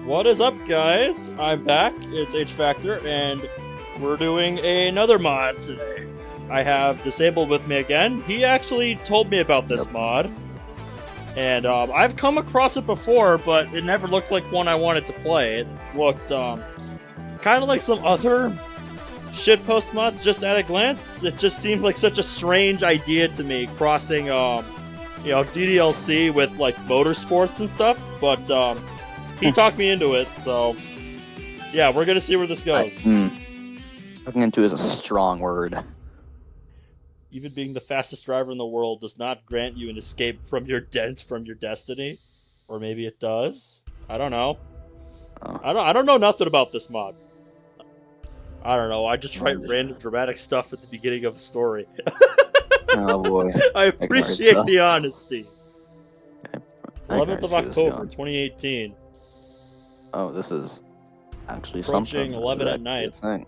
What is up, guys? I'm back. It's H Factor, and we're doing another mod today. I have Disabled with me again. He actually told me about this mod, and I've come across it before, but it never looked like one I wanted to play. It looked kind of like some other shitpost mods just at a glance. It just seemed like such a strange idea to me, crossing DDLC with like motorsports and stuff, but he talked me into it, so yeah, we're gonna see where this goes. Talking into is a strong word. Even being the fastest driver in the world does not grant you an escape from your destiny, or maybe it does. I don't know. Oh. I don't know nothing about this mod. I don't know. I just write random dramatic stuff at the beginning of a story. Oh boy! I appreciate the honesty. 11th of see this October, going. 2018. Oh, this is actually Approaching something. 11 at night. Thing.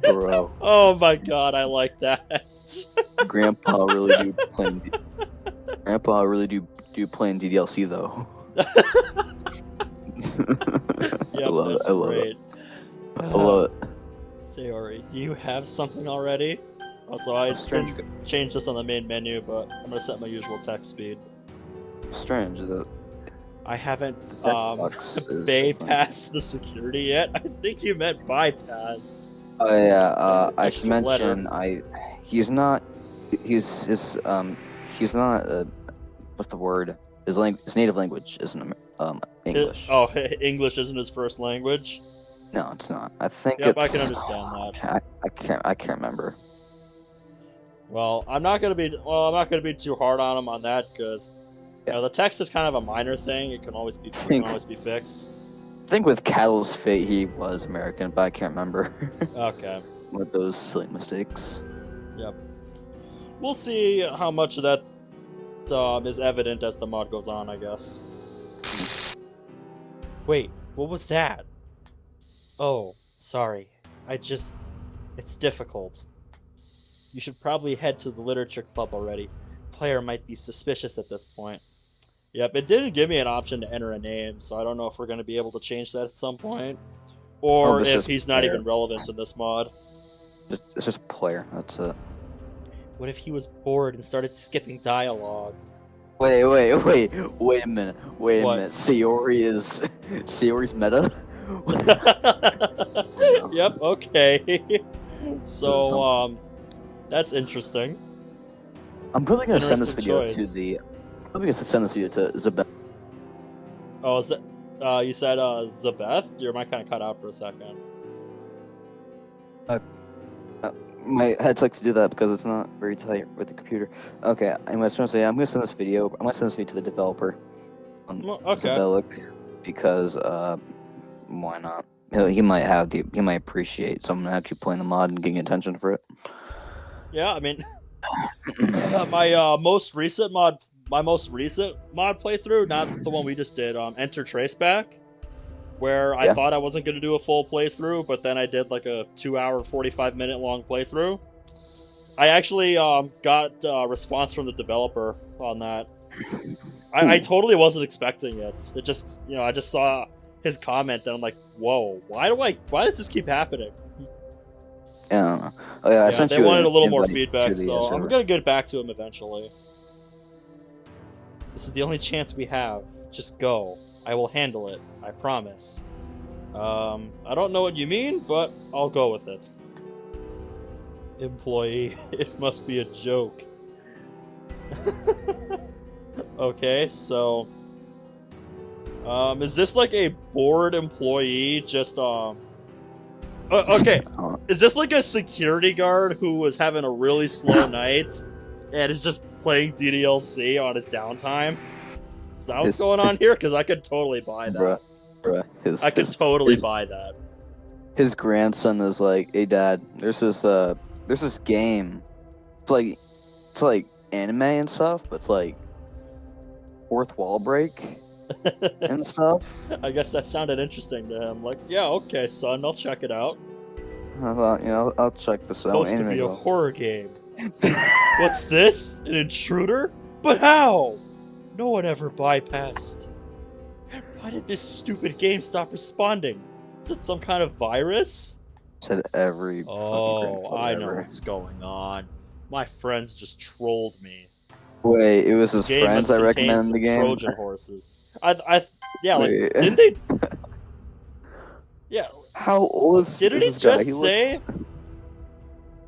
Bro. Oh my god, I like that. Grandpa really do playing. Grandpa really do playing DDLC though. Yep, I love that's it. I love great. it. I love it. Sayori, do you have something already? Also, I Strange. changed this on the main menu, but I'm gonna set my usual text speed. Strange that. I haven't Xbox is bypassed the security yet. I think you meant bypassed. Oh yeah. I Extra should mention letter. he's not. He's not. What's the word? His native language isn't English. English isn't his first language. No, it's not. I think Yep, it's. I can understand that. I can't remember. Well, I'm not gonna be too hard on him on that because the text is kind of a minor thing. It can always be fixed. I think with Cattle's fate, he was American, but I can't remember. Okay. With those silly mistakes. Yep. We'll see how much of that is evident as the mod goes on, I guess. Wait, what was that? Oh, sorry. It's difficult. You should probably head to the literature club already. Player might be suspicious at this point. Yep, it didn't give me an option to enter a name, so I don't know if we're going to be able to change that at some point. Or if he's not even relevant in this mod. It's just player, that's it. What if he was bored and started skipping dialogue? Wait a minute. What? Sayori's meta? Yep, okay. So, that's interesting. I'm probably gonna send this video choice. to Zabeth. Oh, is that you said Zabeth? Your mic kind of cut out for a second. My head's to do that because it's not very tight with the computer. Okay, I'm gonna say I'm gonna send this video to the developer on Okay. Zabelic because why not? He might appreciate someone actually playing the mod and getting attention for it. Yeah, I mean, my most recent mod playthrough, not the one we just did, Enter Traceback, where I thought I wasn't going to do a full playthrough, but then I did like a 2-hour, 45-minute long playthrough. I actually got a response from the developer on that. I totally wasn't expecting it. It just, I just saw his comment and I'm like, whoa, why does this keep happening? Yeah. Oh yeah, they wanted a little more feedback, so I'm gonna get back to him eventually. This is the only chance we have. Just go. I will handle it. I promise. I don't know what you mean, but I'll go with it. Employee, it must be a joke. Okay, so is this like a bored employee just okay, is this like a security guard who was having a really slow night and is just playing DDLC on his downtime? Is that what's going on here? Because I could totally buy that. Bruh. I could totally buy that. His grandson is like, hey dad, there's this game. It's like anime and stuff, but it's like fourth wall break and stuff. I guess that sounded interesting to him. Like, yeah, okay, son, I'll check it out. I thought, I'll check this out. Supposed to be a horror game. What's this? An intruder? But how? No one ever bypassed. Why did this stupid game stop responding? Is it some kind of virus? Said every fucking Oh, grandfather I know ever. what's going on. My friends just trolled me. Wait, it was his The game friends must that contain recommended some the game? Trojan horses. Yeah, Wait. like, didn't they? Yeah, How old is didn't he this guy? just He say? looks...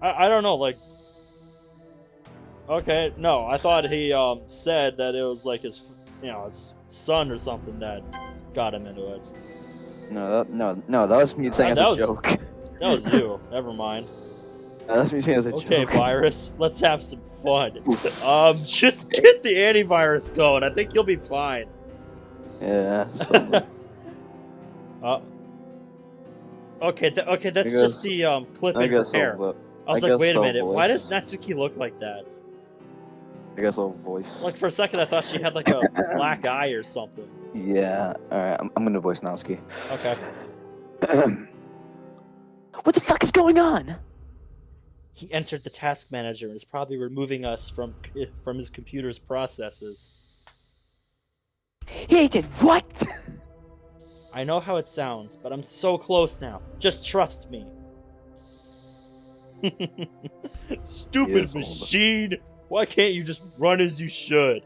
I don't know, like. Okay, no, I thought he said that it was like his son or something that got him into it. No, that was me saying as a joke. That was you. Never mind. No, that's me saying as a joke. Okay, virus, let's have some fun. Just get the antivirus going. I think you'll be fine. Yeah. Okay, that's just the clip in her hair. I was like, wait a minute, why does Natsuki look like that? I guess I'll voice. Like for a second, I thought she had like a black eye or something. Yeah. All right. I'm gonna voice Natsuki. Okay. What the fuck is going on? He entered the task manager and is probably removing us from his computer's processes. He did what? I know how it sounds, but I'm so close now. Just trust me. Stupid machine! Why can't you just run as you should?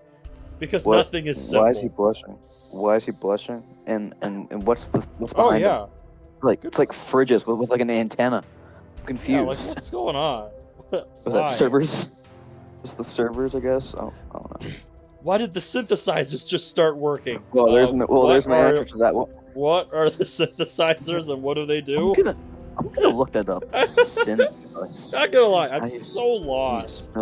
Because nothing is simple. Why is he blushing? Why is he blushing? And what's behind him? Like it's like fridges with like an antenna. I'm confused. Yeah, like what's going on? Was that servers? Just the servers, I guess. Oh, I don't know. Why did the synthesizers just start working? Well, there's my answer to that one. What are the synthesizers and what do they do? I'm gonna look that up. Not gonna lie, I'm so lost.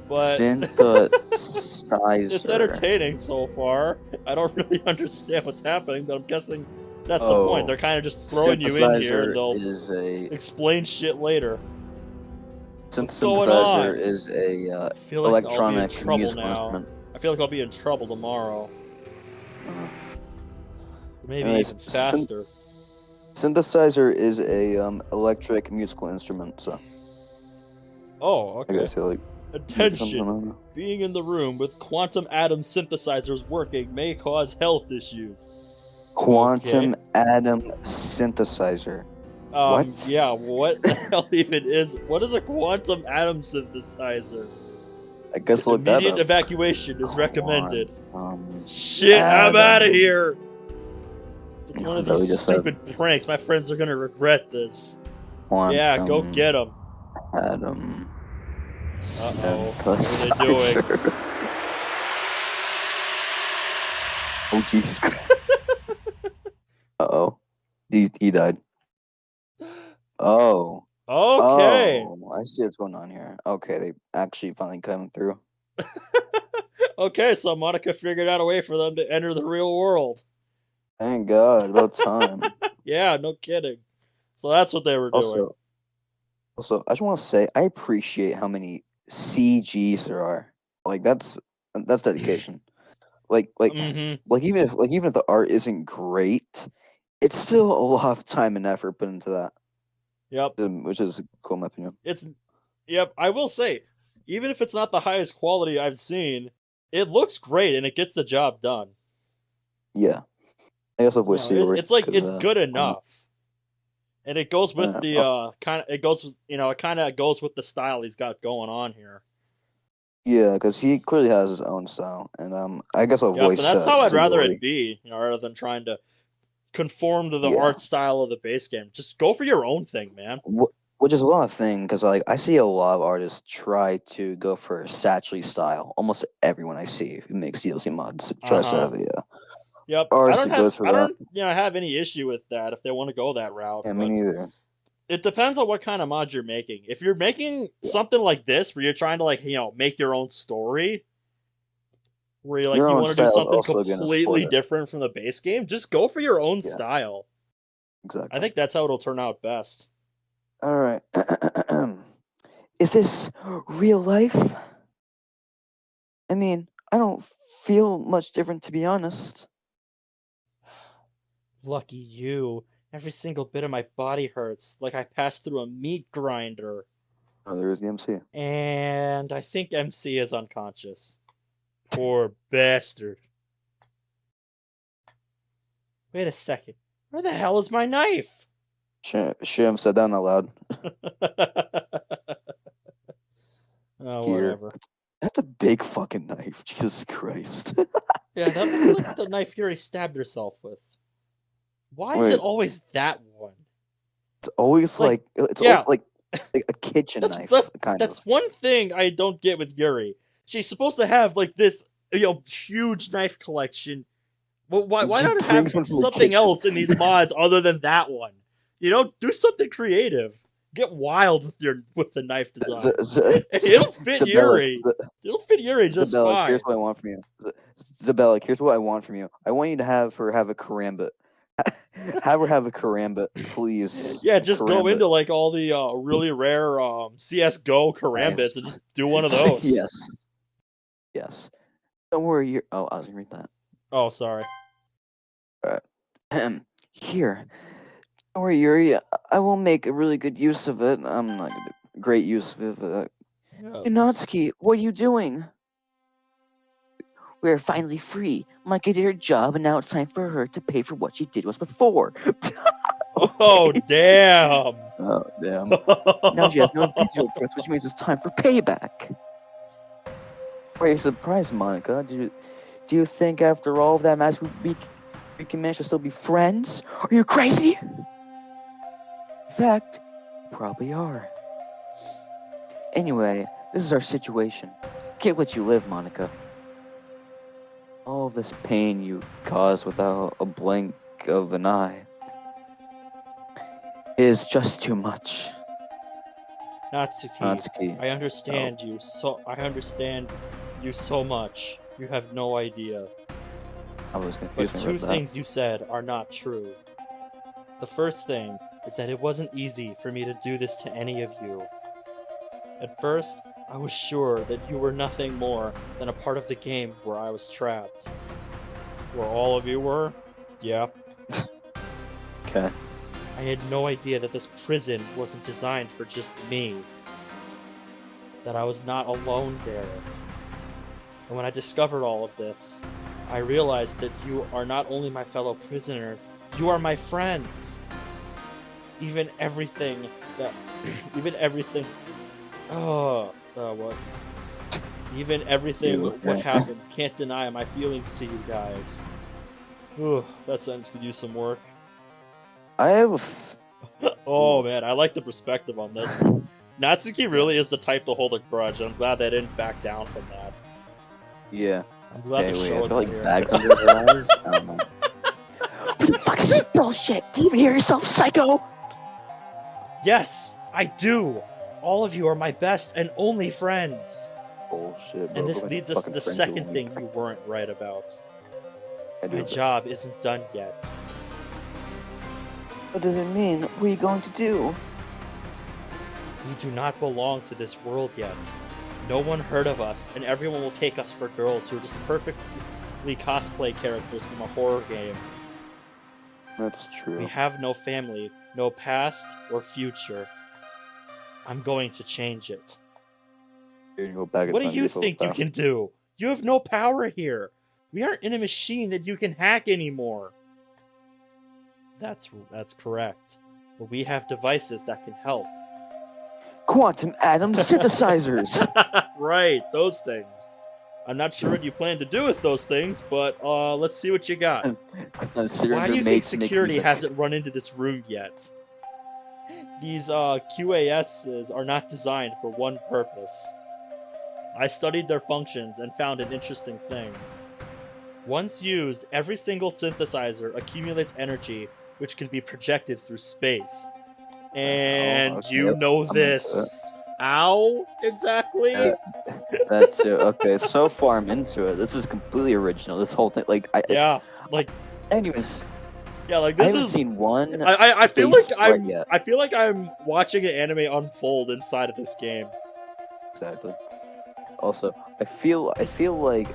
But synthesizer. It's entertaining so far. I don't really understand what's happening, but I'm guessing that's the point. They're kind of just throwing you in here and they'll explain shit later. Synthesizer is a electronic musical instrument. I feel like I'll be in trouble tomorrow. Maybe even faster. Synthesizer is a electric musical instrument. So. Oh, okay. I guess like. Attention! Being in the room with quantum atom synthesizers working may cause health issues. Quantum atom synthesizer. What? Yeah, what the hell even is... What is a quantum atom synthesizer? I guess look that up. Immediate evacuation is recommended. Shit, I'm out of here! It's one of these stupid pranks. My friends are gonna regret this. Yeah, go get them. Atom. Uh-oh. What are they doing? Oh, Jesus Christ. Uh-oh. He died. Oh. Okay. Oh, I see what's going on here. Okay, they actually finally coming through. Okay, so Monika figured out a way for them to enter the real world. Thank God, about time. Yeah, no kidding. So that's what they were doing. Also, I just want to say, I appreciate how many CGs there are. Like that's dedication. Like even if the art isn't great, it's still a lot of time and effort put into that. Yep. Which is cool in my opinion. Yep, I will say, even if it's not the highest quality I've seen, it looks great and it gets the job done. Yeah. I also wish it's like it's good enough. And it goes with the it kind of goes with the style he's got going on here. Yeah, because he clearly has his own style, and I guess I'll voice. But that's how I'd rather it be, rather than trying to conform to the art style of the base game. Just go for your own thing, man. Which is a lot of thing, because like I see a lot of artists try to go for Satchley style. Almost everyone I see who makes DLC mods tries to have a. Yep, I don't have any issue with that if they want to go that route. Yeah, me neither. It depends on what kind of mod you're making. If you're making something like this, where you're trying to make your own story, where you want to do something completely different from the base game, just go for your own style. Exactly. I think that's how it'll turn out best. All right. Is this real life? I mean, I don't feel much different, to be honest. Lucky you. Every single bit of my body hurts, like I passed through a meat grinder. Oh, there is the MC. And I think MC is unconscious. Poor bastard. Wait a second. Where the hell is my knife? Shouldn't said that out loud. Oh, Here. whatever. That's a big fucking knife. Jesus Christ. Yeah, that looks like the knife Yuri stabbed herself with. Why is it always that one? It's always Like, it's yeah. always like a kitchen knife. That's one thing I don't get with Yuri. She's supposed to have like this, huge knife collection. Well, why not have something else in these mods other than that one? Do something creative. Get wild with the knife design. It'll fit Yuri. It'll fit Yuri just fine. Here's what I want from you. Zabelic, here's what I want from you. I want you to have her have a karambit. Have her have a karambit, please. Yeah, just go into like all the really rare CS:GO karambits and just do one of those. Yes. Don't worry. Oh, I was gonna read that. Oh, sorry. Here. Don't worry, Yuri. I will make a really good use of it. I'm not gonna do great use of it. Natsuki, what are you doing? We're finally free. Monika did her job, and now it's time for her to pay for what she did to us before. Oh, damn. Oh, damn. Now she has no visual threats, which means it's time for payback. Are you surprised, Monika? Do you think after all of that match we can manage to still be friends? Are you crazy? In fact, you probably are. Anyway, this is our situation. Can't let you live, Monika. All this pain you caused without a blink of an eye is just too much. Natsuki, I understand you so much. You have no idea. I was confused. But two things you said are not true. The first thing is that it wasn't easy for me to do this to any of you. At first, I was sure that you were nothing more than a part of the game where I was trapped. Where all of you were? Yeah. Okay. I had no idea that this prison wasn't designed for just me. That I was not alone there. And when I discovered all of this, I realized that you are not only my fellow prisoners, you are my friends. Even everything, what happened, can't deny my feelings to you guys. Ooh, that sentence could use some work. I have Oh man, I like the perspective on this one. Natsuki really is the type to hold a grudge. I'm glad they didn't back down from that. Yeah. I'm glad they showed like here. bags under their eyes. I don't know. What the fuck is this bullshit? Do you even hear yourself, psycho? Yes, I do. All of you are my best and only friends. Bullshit, bro. And this leads us to the second thing you weren't right about. My job isn't done yet. What does it mean? What are you going to do? We do not belong to this world yet. No one heard of us, and everyone will take us for girls who are just perfectly cosplay characters from a horror game. That's true. We have no family, no past or future. I'm going to change it. What do you think you can do? You have no power here. We aren't in a machine that you can hack anymore. That's correct. But we have devices that can help. Quantum atom synthesizers! Right, those things. I'm not sure what you plan to do with those things, but let's see what you got. Why do you think security hasn't run into this room yet? These QASs are not designed for one purpose. I studied their functions and found an interesting thing. Once used, every single synthesizer accumulates energy, which can be projected through space. And you know this. How exactly? That's it. Okay, so far I'm into it. This is completely original. This whole thing, anyways. Yeah, like this I haven't seen one. I feel like I'm watching an anime unfold inside of this game. Exactly. Also, I feel like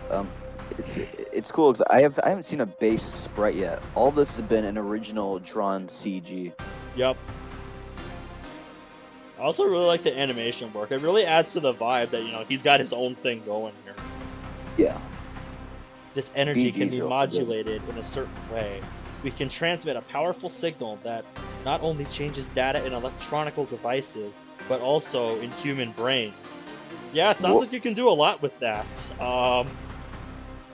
it's cool because I haven't seen a base sprite yet. All this has been an original drawn CG. Yep. I also really like the animation work. It really adds to the vibe that, he's got his own thing going here. Yeah. This energy can BG's be real modulated in a certain way. We can transmit a powerful signal that not only changes data in electronical devices, but also in human brains. Yeah, it sounds like you can do a lot with that.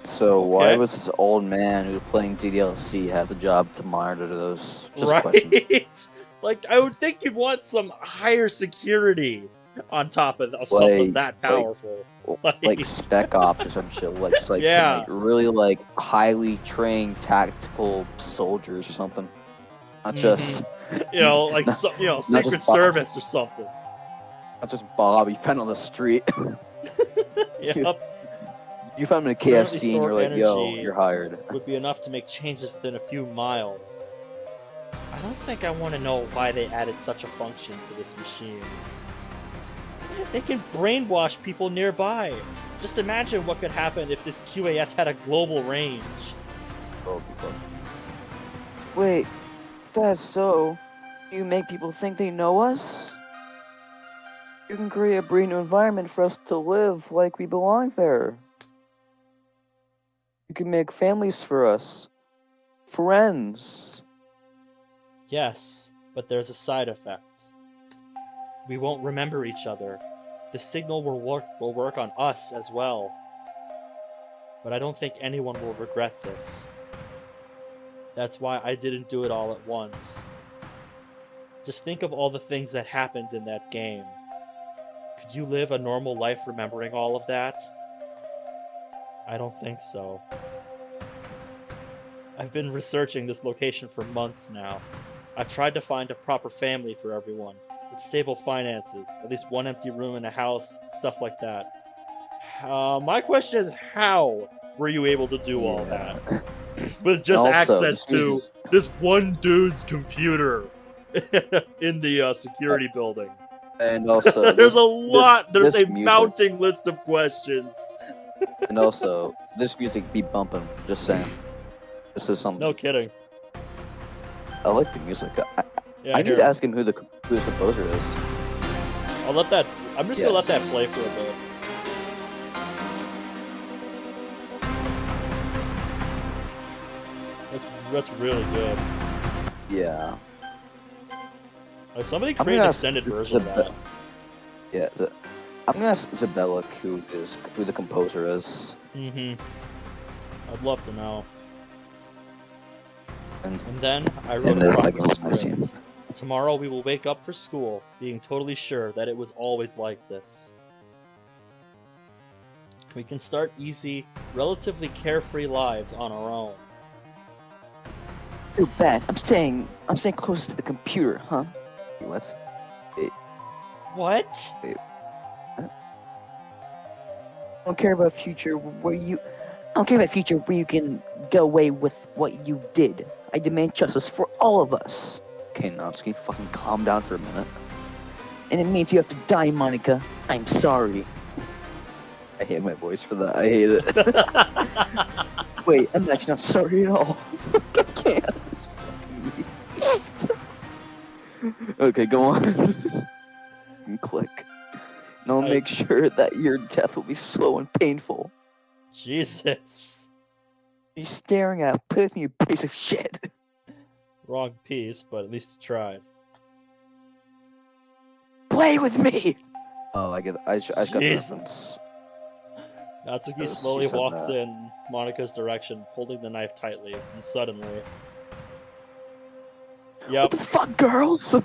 So why Okay. was this old man who's playing DDLC has a job to monitor those? Just a question. Right? Like, I would think you'd want some higher security on top of something that powerful. Like Spec Ops or some shit, like just like Yeah. some, like really like highly trained tactical soldiers or something. Not just like not Secret just Bob. Service or something. Not just Bob you found on the street. Yep. You found him in a Currently KFC and you're stored like, yo, energy you're hired. Would be enough to make changes within a few miles. I don't think I want to know why they added such a function to this machine. They can brainwash people nearby. Just imagine what could happen if this QAS had a global range. Oh, wait, if that's so, you make people think they know us? You can create a brand new environment for us to live like we belong there. You can make families for us. Friends. Yes, but there's a side effect. We won't remember each other. The signal will work on us as well. But I don't think anyone will regret this. That's why I didn't do it all at once. Just think of all the things that happened in that game. Could you live a normal life remembering all of that? I don't think so. I've been researching this location for months now. I've tried to find a proper family for everyone, with stable finances, at least one empty room in a house, stuff like that. My question is, how were you able to do all that? With just access to this one dude's computer in the security building. And also, there's a mounting list of questions. And also, this music be bumping, just saying. This is something. No kidding. I like the music. I need to ask him who the composer is. I'm just gonna let that play for a bit. That's really good. Yeah. Like somebody create an extended version of that. Yeah, I'm gonna ask Zabella who the composer is. I'd love to know. And then I wrote a proper script. Tomorrow we will wake up for school, being totally sure that it was always like this. We can start easy, relatively carefree lives on our own. Too bad. I'm staying close to the computer, huh? What? Wait. What? Wait. I don't care about future where you can get away with what you did. I demand justice for all of us. Okay, Natsuki, fucking calm down for a minute. And it means you have to die, Monika. I'm sorry. I hate my voice for that. I hate it. Wait, I'm actually not sorry at all. I can't. It's fucking me. Okay, go on. And click. And I'll make sure that your death will be slow and painful. Jesus. You're staring at put me, you piece of shit. Wrong piece, but at least you tried. Play with me! Oh, I get it. I just got the Jesus. reference. Natsuki slowly walks in Monika's direction, holding the knife tightly, and suddenly... Yep. What the fuck, girls?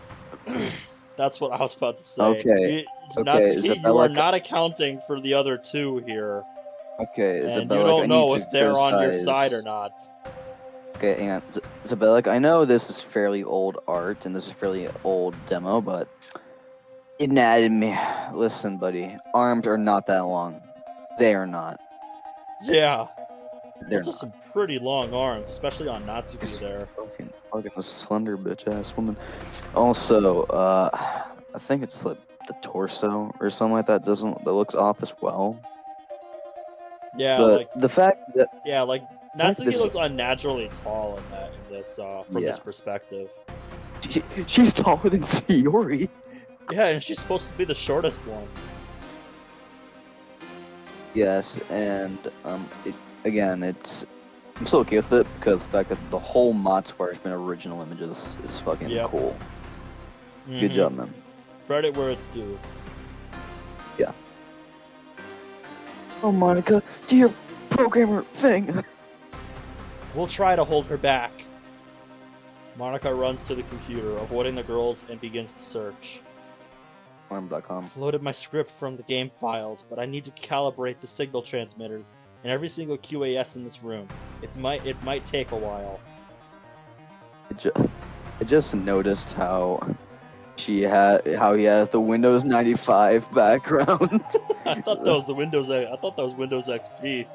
That's what I was about to say. Okay. Natsuki, you are not accounting for the other two here. Okay, and you don't know if they're on your side or not. Okay, hang on. Isabella, I know this is fairly old art, and this is a fairly old demo, but... Anatomy. Listen, buddy. Arms are not that long. They are not. Yeah. They're Those are some pretty long arms, especially on Natsuki there. Fucking a slender bitch-ass woman. Also, I think it's like the torso or something like that that looks off as well. Yeah, but like the fact that Natsuki looks unnaturally tall in this from this perspective. She's taller than Sayori. Yeah, and she's supposed to be the shortest one. Yes, and it's I'm so okay with it because the fact that the whole mod square has been original images is fucking cool. Good job, man. Credit where it's due. Yeah. Oh, Monika, do your programmer thing. We'll try to hold her back. Monika runs to the computer, avoiding the girls, and begins to search. Farm.com. I've loaded my script from the game files, but I need to calibrate the signal transmitters and every single QAS in this room. It might take a while. I just noticed how he has the Windows 95 background. I thought that was Windows XP.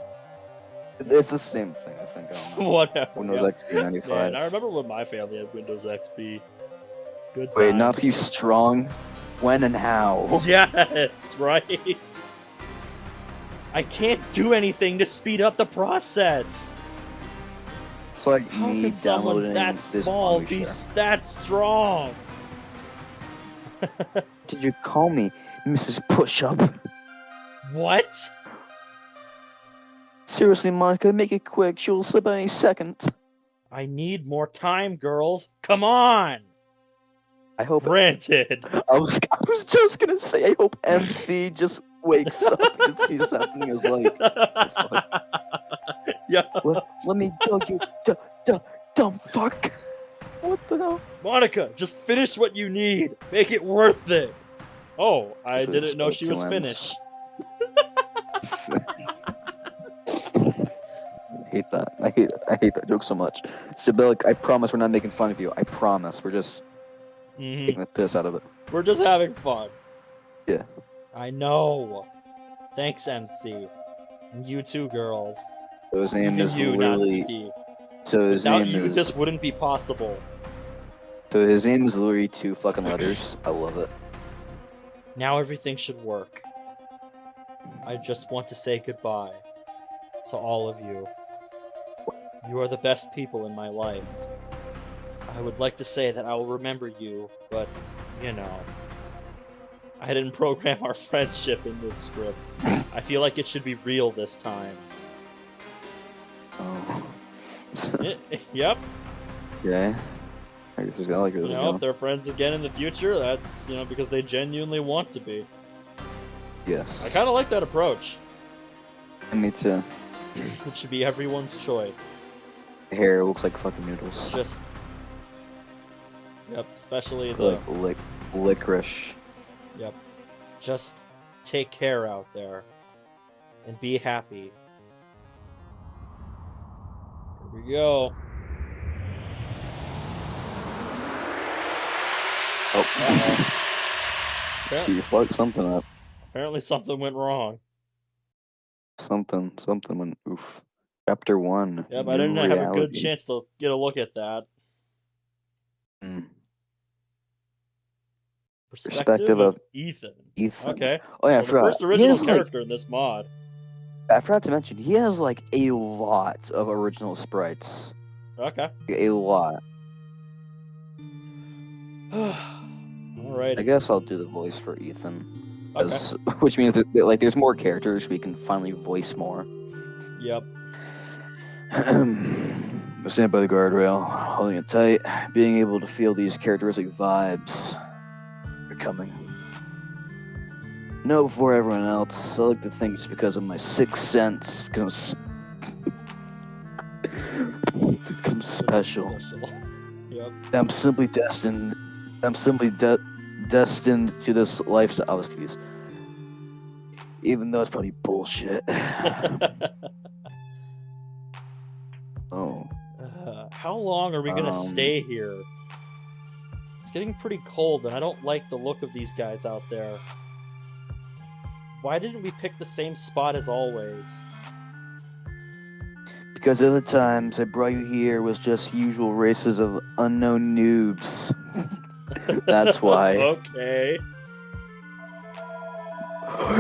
It's the same thing, I think. I don't know. Whatever. Windows XP 95. Man, I remember when my family had Windows XP. Good Wait, times. Nazi strong? When and how? Yes, right. I can't do anything to speed up the process. It's like How me can someone downloading that this small be publisher. that strong? Did you call me Mrs. Push-Up? What? Seriously, Monika, make it quick. She will slip any second. I need more time, girls. Come on. I hope. Granted. I was just gonna say. I hope MC just wakes up and sees something is like. Yeah. Let me go, you dumb fuck. What the hell? Monika, just finish what you need. Make it worth it. Oh, I This didn't is know she was OQMs. finished. I hate that joke so much. Sibyl, I promise we're not making fun of you. I promise. We're just taking the piss out of it. We're just having fun. Yeah. I know. Thanks, MC. And you too, girls. So his name Even is you, literally. Natsuki. So his Without name you, is. this wouldn't be possible. So his name is literally 2 fucking letters. I love it. Now everything should work. I just want to say goodbye to all of you. You are the best people in my life. I would like to say that I will remember you, but, you know, I didn't program our friendship in this script. I feel like it should be real this time. Oh. Yep. Yeah. I guess I like it. You know, if they're friends again in the future, that's, because they genuinely want to be. Yes. I kind of like that approach. Me too. It should be everyone's choice. Hair looks like fucking noodles. Just... Yep, especially the... Like licorice. Yep. Just take care out there. And be happy. Here we go. Oh. She fucked something up. Apparently something went wrong. Something went oof. Chapter 1. Yep, I didn't have a good chance to get a look at that. Perspective of Ethan. Okay. Oh yeah, so the first original character in this mod. I forgot to mention, he has like a lot of original sprites. Okay. A lot. Alright. I guess I'll do the voice for Ethan. Okay. Which means that, like, there's more characters, we can finally voice more. Yep. Stand by the guardrail, holding it tight, being able to feel these characteristic vibes are coming. No, before everyone else, I like to think it's because of my sixth sense, because I'm special. Yep. I'm simply destined to this lifestyle. I was confused. Even though it's probably bullshit. Oh. How long are we gonna stay here? It's getting pretty cold, and I don't like the look of these guys out there. Why didn't we pick the same spot as always? Because other times I brought you here was just usual races of unknown noobs. That's why. Okay.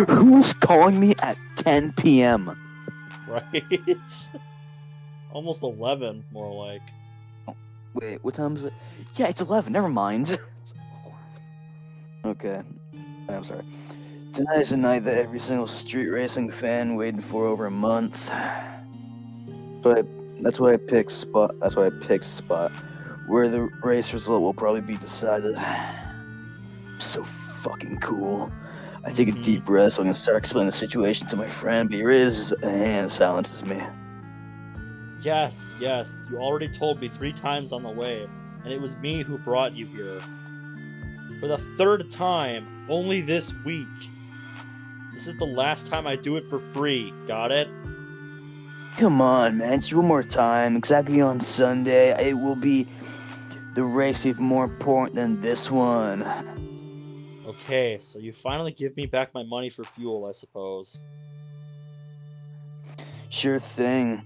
Who's calling me at 10 p.m.? Right? Almost 11, more like. Wait, what time is it? Yeah, it's 11. Never mind. Okay. I'm sorry. Tonight's a night that every single street racing fan waited for over a month. That's why I picked spot. That's why I picked spot where the race result will probably be decided. So fucking cool. I take a deep breath so I can start explaining the situation to my friend, but he raises a hand and silences me. Yes, you already told me 3 times on the way, and it was me who brought you here. For the 3rd time, only this week. This is the last time I do it for free, got it? Come on, man, just one more time. Exactly on Sunday, it will be the race even more important than this one. Okay, so you finally give me back my money for fuel, I suppose. Sure thing,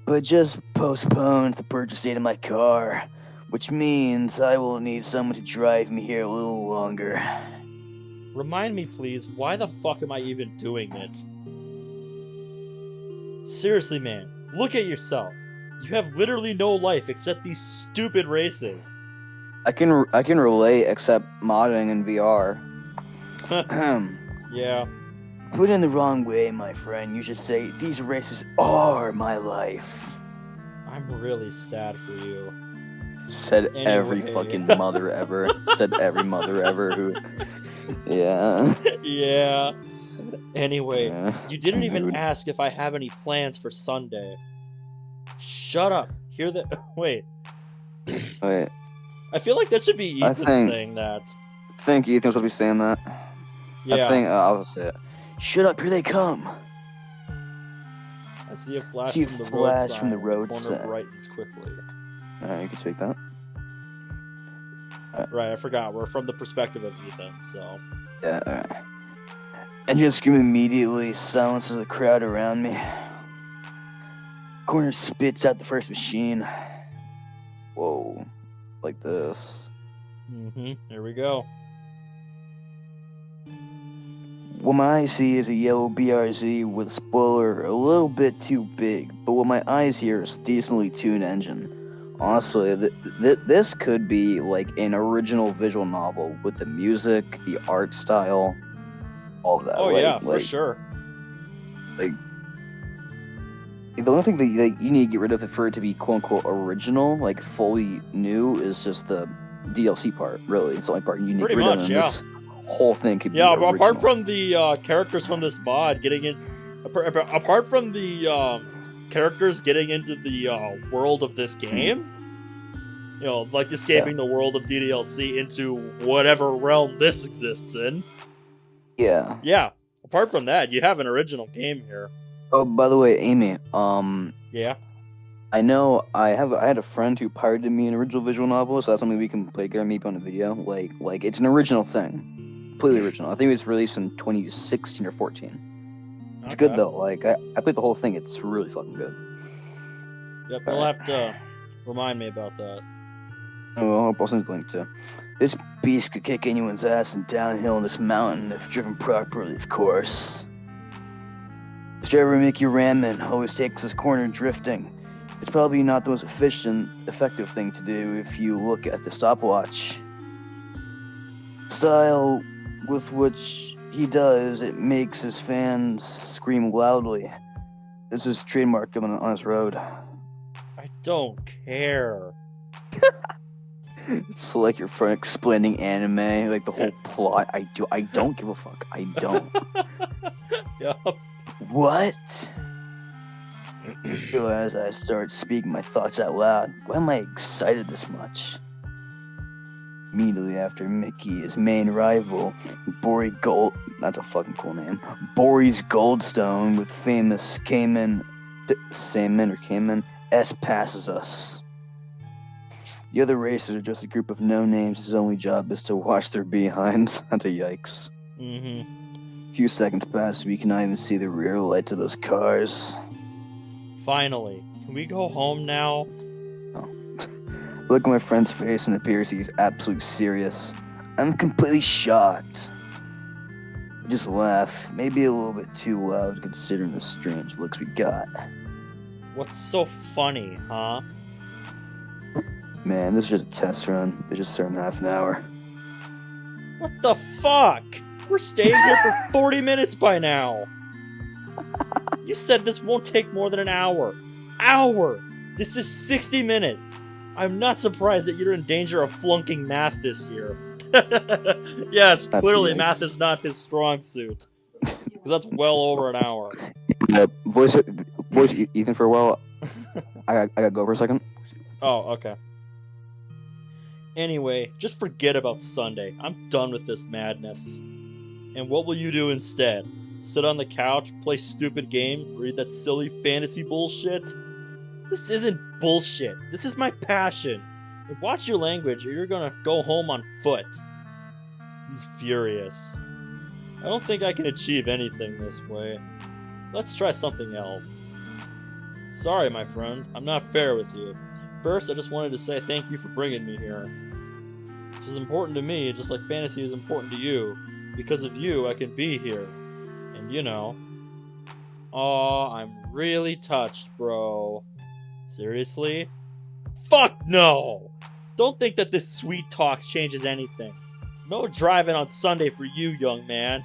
but just postponed the purchase date of my car, which means I will need someone to drive me here a little longer. Remind me, please, why the fuck am I even doing it? Seriously, man, look at yourself. You have literally no life except these stupid races. I can relate, except modding in VR. Yeah. Put it in the wrong way, my friend. You should say, these races are my life. I'm really sad for you. Said Anyway. every fucking mother ever. Said every mother ever who... Yeah. Yeah. Anyway, Yeah, you didn't even mood. ask if I have any plans for Sunday. Shut up. Hear that? Wait. Wait, I feel like that should be Ethan think- saying that. I think Ethan's supposed to be saying that. Yeah. I think I'll say it. Shut up, here they come. I see a flash See a from the flash road from the sign. road Corner sign. brightens quickly. Alright, you can speak that. Right, I forgot. We're from the perspective of Ethan, so. Yeah, alright. Engine scream immediately silences the crowd around me. Corner spits out the first machine. Whoa. Like this. Here we go. What my eyes see is a yellow BRZ with a spoiler a little bit too big, but what my eyes hear is a decently tuned engine. Honestly, this could be like an original visual novel with the music, the art style, all of that. Oh, yeah, for sure. Like, the only thing that you need to get rid of it for it to be quote-unquote original, like fully new, is just the DLC part, really. It's the only part you need to get rid of, and this whole thing could be original. But apart from the characters from this mod getting in... Apart from the characters getting into the world of this game, you know, like escaping the world of DDLC into whatever realm this exists in. Yeah. Yeah. Apart from that, you have an original game here. Oh, by the way, Amy, Yeah? I know I had a friend who pirated me an original visual novel, so that's something we can play together, maybe on a video. Like it's an original thing. Completely original. I think it was released in 2016 or 14. It's good though. Like I played the whole thing. It's really fucking good. Yep, you'll have to remind me about that. Oh, I'll send you the link too. This beast could kick anyone's ass and downhill in this mountain if driven properly, of course. This driver Mickey Rammon always takes this corner drifting. It's probably not the most effective thing to do if you look at the stopwatch. Style with which he does, it makes his fans scream loudly. This is trademark on his road. I don't care. It's like your friend explaining anime, like the whole plot. I don't give a fuck. I don't. Yep. What? As I start speaking my thoughts out loud, why am I excited this much? Immediately after Mickey, his main rival, that's a fucking cool name, Boris Goldstone with famous Cayman S passes us. The other racers are just a group of no-names whose only job is to watch their behinds. That's a yikes. A few seconds pass, we cannot even see the rear lights of those cars. Finally. Can we go home now? Oh. Look at my friend's face and it appears he's absolutely serious. I'm completely shocked. I just laugh, maybe a little bit too loud considering the strange looks we got. What's so funny, huh? Man, this is just a test run. They just served half an hour. What the fuck? We're staying here for 40 minutes by now. You said this won't take more than an hour. Hour! This is 60 minutes. I'm not surprised that you're in danger of flunking math this year. Yes, clearly math is not his strong suit. Because that's well over an hour. Voice Ethan for a while. I gotta go for a second. Oh, okay. Anyway, just forget about Sunday. I'm done with this madness. And what will you do instead? Sit on the couch, play stupid games, read that silly fantasy bullshit? This isn't bullshit. This is my passion. And watch your language or you're gonna go home on foot. He's furious. I don't think I can achieve anything this way. Let's try something else. Sorry, my friend. I'm not fair with you. First, I just wanted to say thank you for bringing me here. This is important to me, just like fantasy is important to you. Because of you, I can be here. And you know. Aw, I'm really touched, bro. Seriously? Fuck no! Don't think that this sweet talk changes anything. No driving on Sunday for you, young man.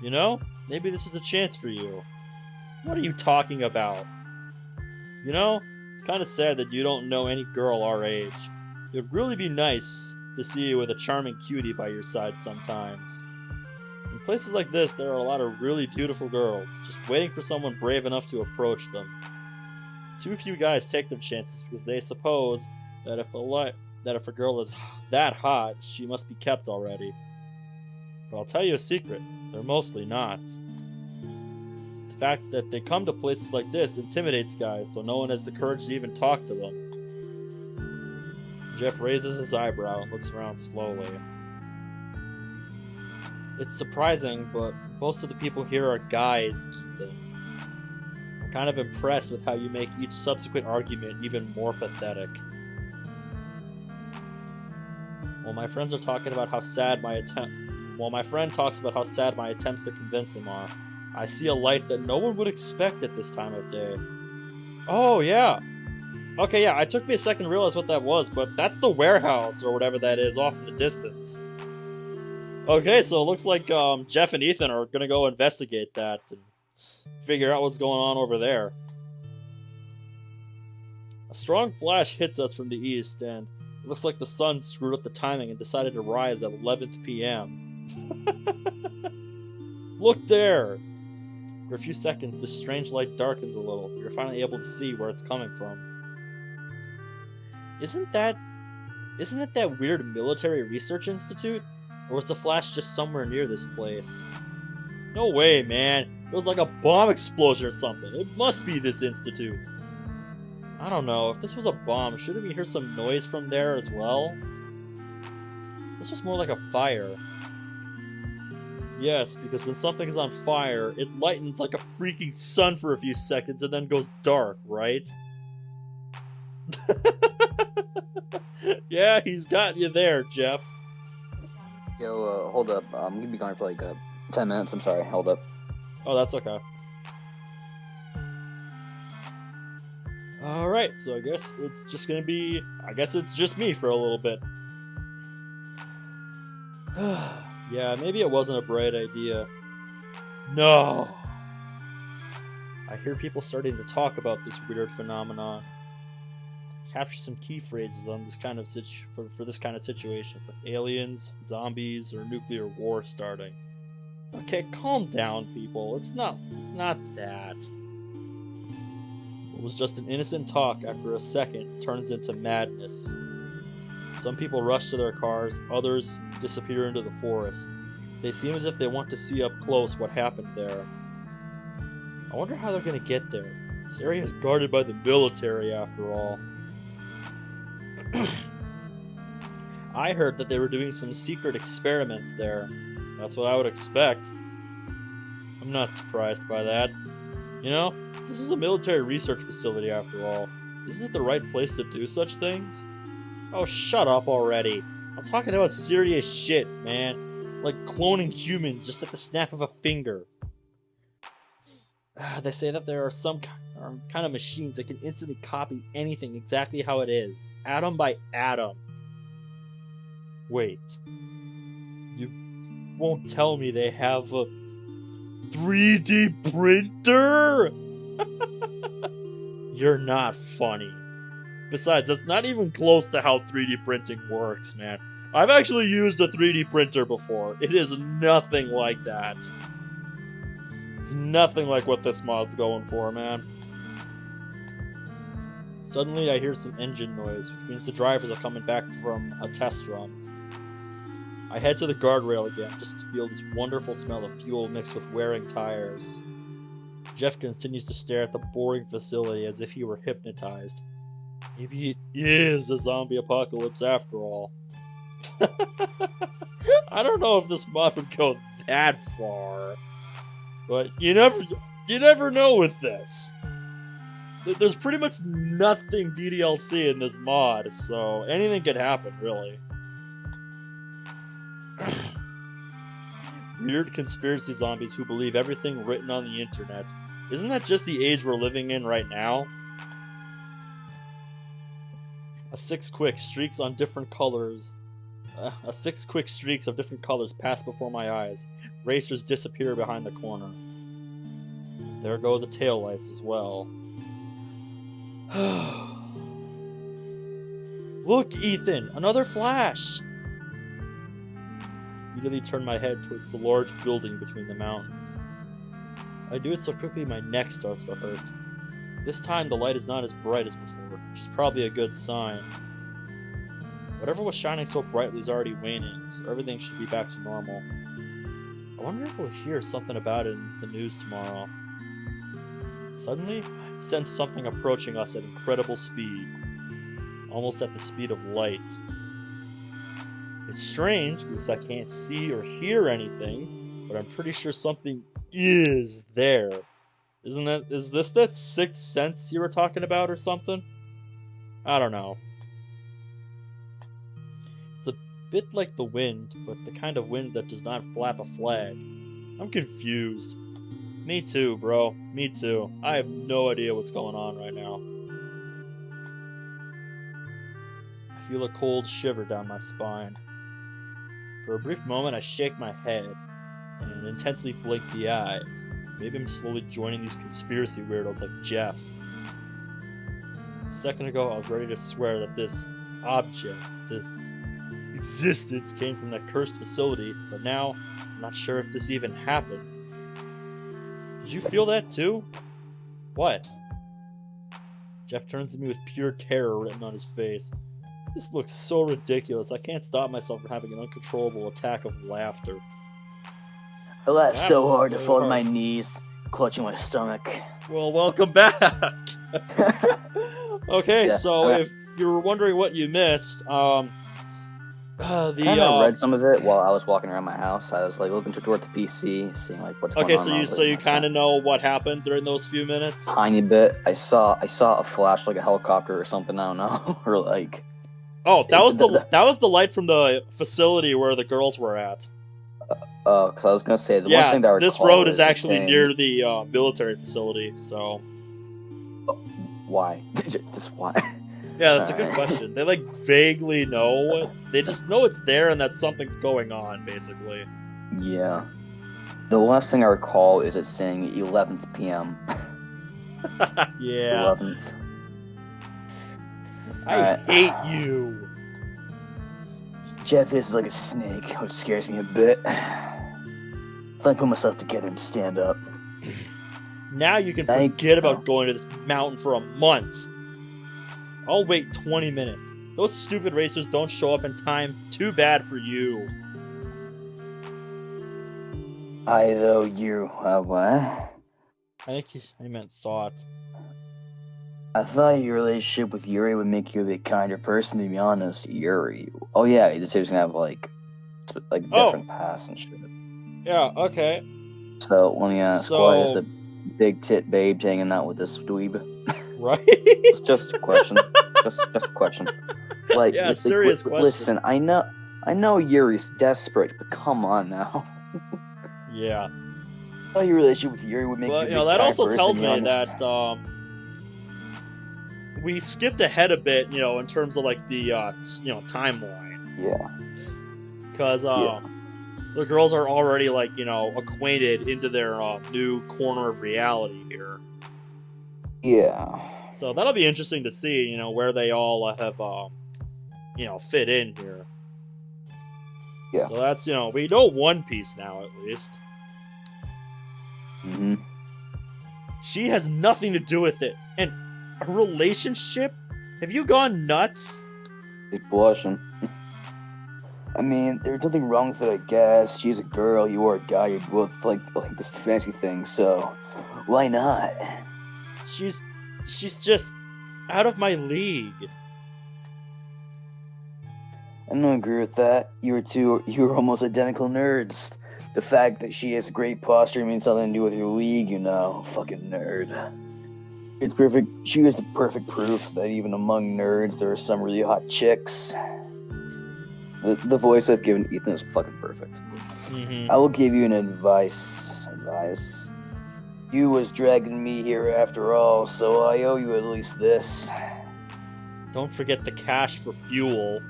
You know, maybe this is a chance for you. What are you talking about? You know, it's kind of sad that you don't know any girl our age. It would really be nice to see you with a charming cutie by your side sometimes. In places like this, there are a lot of really beautiful girls, just waiting for someone brave enough to approach them. Too few guys take their chances because they suppose that if a girl is that hot, she must be kept already. But I'll tell you a secret, they're mostly not. The fact that they come to places like this intimidates guys, so no one has the courage to even talk to them. Jeff raises his eyebrow and looks around slowly. It's surprising, but most of the people here are guys, Ethan. I'm kind of impressed with how you make each subsequent argument even more pathetic. While my friend talks about how sad my attempts to convince him are, I see a light that no one would expect at this time of day. Oh, yeah. Okay, yeah, it took me a second to realize what that was, but that's the warehouse, or whatever that is, off in the distance. Okay, so it looks like Jeff and Ethan are gonna go investigate that and figure out what's going on over there. A strong flash hits us from the east, and it looks like the sun screwed up the timing and decided to rise at 11th p.m. Look there! For a few seconds, this strange light darkens a little. You're finally able to see where it's coming from. Isn't it that weird military research institute? Or was the flash just somewhere near this place? No way, man. It was like a bomb explosion or something. It must be this institute. I don't know. If this was a bomb, shouldn't we hear some noise from there as well? This was more like a fire. Yes, because when something is on fire, it lightens like a freaking sun for a few seconds and then goes dark, right? Yeah, he's got you there, Jeff. Yo, hold up. I'm gonna be gone for like 10 minutes. I'm sorry. Hold up. Oh, that's okay. Alright, so I guess it's just gonna be... I guess it's just me for a little bit. Yeah, maybe it wasn't a bright idea. No! I hear people starting to talk about this weird phenomenon. Capture some key phrases on this kind of for this kind of situation. It's like aliens, zombies, or nuclear war starting. Okay, calm down, people. It's not that. It was just an innocent talk. After a second, turns into madness. Some people rush to their cars, others disappear into the forest. They seem as if they want to see up close what happened there. I wonder how they're gonna get there. This area is guarded by the military, after all. I heard that they were doing some secret experiments there. That's what I would expect. I'm not surprised by that. You know, this is a military research facility after all. Isn't it the right place to do such things? Oh, shut up already. I'm talking about serious shit, man. Like cloning humans just at the snap of a finger. They say that there are some kind of machines that can instantly copy anything exactly how it is, atom by atom. Wait, won't tell me they have a 3D printer? You're not funny. Besides, that's not even close to how 3D printing works, man. I've actually used a 3D printer before. It is nothing like that. It's nothing like what this mod's going for, man. Suddenly I hear some engine noise, which means the drivers are coming back from a test run. I head to the guardrail again, just to feel this wonderful smell of fuel mixed with wearing tires. Jeff continues to stare at the boring facility as if he were hypnotized. Maybe it is a zombie apocalypse after all. I don't know if this mod would go that far, but you never know with this. There's pretty much nothing DDLC in this mod, so anything could happen, really. Weird conspiracy zombies who believe everything written on the internet. Isn't that just the age we're living in right now? Six quick streaks of different colors pass before my eyes. Racers disappear behind the corner. There go the taillights as well. Look, Ethan! Another flash! I immediately turn my head towards the large building between the mountains. I do it so quickly my neck starts to hurt. This time the light is not as bright as before, which is probably a good sign. Whatever was shining so brightly is already waning, so everything should be back to normal. I wonder if we'll hear something about it in the news tomorrow. Suddenly, I sense something approaching us at incredible speed. Almost at the speed of light. It's strange, because I can't see or hear anything, but I'm pretty sure something is there. Is this that sixth sense you were talking about or something? I don't know. It's a bit like the wind, but the kind of wind that does not flap a flag. I'm confused. Me too, bro. Me too. I have no idea what's going on right now. I feel a cold shiver down my spine. For a brief moment, I shake my head and intensely blink the eyes. Maybe I'm slowly joining these conspiracy weirdos like Jeff. A second ago, I was ready to swear that this object, this existence, came from that cursed facility, but now I'm not sure if this even happened. Did you feel that too? What? Jeff turns to me with pure terror written on his face. This looks so ridiculous, I can't stop myself from having an uncontrollable attack of laughter. I laughed so hard to fall to my knees, clutching my stomach. Well, welcome back! Okay, so if you were wondering what you missed, I kind of read some of it while I was walking around my house. I was like looking toward the PC, seeing like what's going on. Okay, so you kind of know what happened during those few minutes? Tiny bit. I saw a flash, like a helicopter or something. I don't know, or like. Oh, that was the light from the facility where the girls were at. Because I was gonna say one thing that I recall this road is actually near the military facility. So. Why? Just why? Yeah, that's a good question. They like vaguely know. They just know it's there and that something's going on, basically. Yeah. The last thing I recall is it saying 11th p.m. Yeah. 11th. I hate you. Jeff is like a snake, which scares me a bit. If I put myself together and stand up. Now you can forget about going to this mountain for a month. I'll wait 20 minutes. Those stupid racers don't show up in time. Too bad for you. What? I think I meant thought. I thought your relationship with Yuri would make you a bit kinder person, to be honest. Yuri. Oh yeah, he just gonna have like different paths and shit. Yeah, okay. So let me ask, why is the big tit babe hanging out with this dweeb? Right? It's just a question. just a question. Like, yeah, serious question. Listen, I know Yuri's desperate, but come on now. Yeah. I thought your relationship with Yuri would make you a bit kinder that also person, tells to be me honest. that we skipped ahead a bit, in terms of like the timeline. Yeah. Because The girls are already, like, you know, acquainted into their new corner of reality here. Yeah. So that'll be interesting to see, you know, where they all have, you know, fit in here. Yeah. So that's, you know, we know One Piece now, at least. Mm-hmm. She has nothing to do with it. And a relationship? Have you gone nuts? They blushing. I mean, there's nothing wrong with it, I guess. She's a girl, you are a guy, you're both like this fancy thing, so why not? She's just out of my league. I don't agree with that. You were almost identical nerds. The fact that she has great posture means something to do with your league, you know. Fucking nerd. It's perfect. She is the perfect proof that even among nerds, there are some really hot chicks. The voice I've given Ethan is fucking perfect. Mm-hmm. I will give you an advice. You was dragging me here after all, so I owe you at least this. Don't forget the cash for fuel.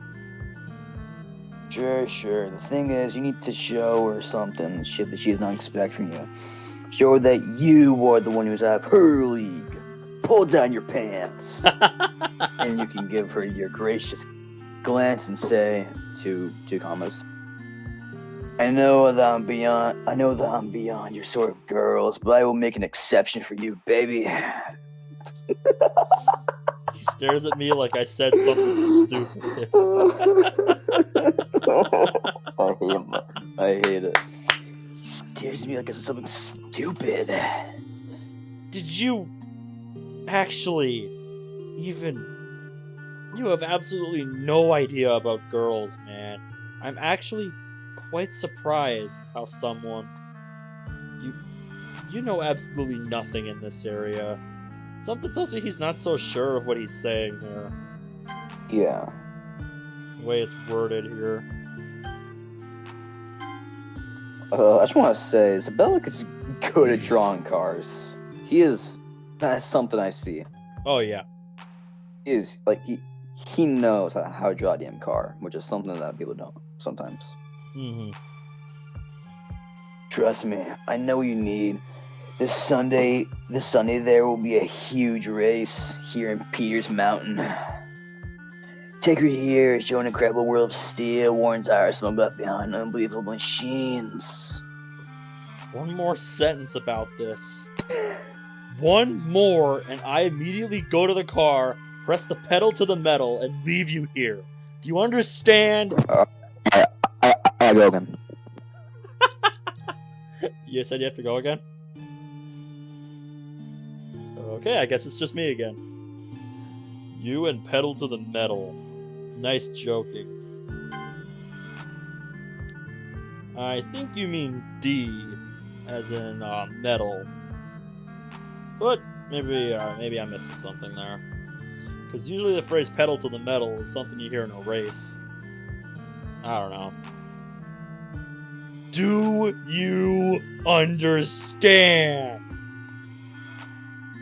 Sure. The thing is, you need to show her something, shit that she does not expect from you. Show her that you are the one who's out of her league. Pull down your pants. And you can give her your gracious glance and say, two commas, I know that I'm beyond your sort of girls, but I will make an exception for you, baby. He stares at me like I said something stupid. I hate it. He stares at me like I said something stupid. Did you actually even... You have absolutely no idea about girls, man. I'm actually quite surprised how someone... You know absolutely nothing in this area. Something tells me he's not so sure of what he's saying here. Yeah. The way it's worded here. I just want to say, Zabelic is good at drawing cars. That's something I see. Oh, yeah. He knows how to draw a damn car, which is something that people don't sometimes. Mm-hmm. Trust me, I know what you need. This Sunday there will be a huge race here in Peters Mountain. Take her here, show an incredible world of steel, worn tires smuggled up behind unbelievable machines. One more sentence about this. One more, and I immediately go to the car, press the pedal to the metal, and leave you here. Do you understand? I go again. You said you have to go again? Okay, I guess it's just me again. You and pedal to the metal. Nice joking. I think you mean D, as in metal. But maybe I'm missing something there. Because usually the phrase pedal to the metal is something you hear in a race. I don't know. Do you understand?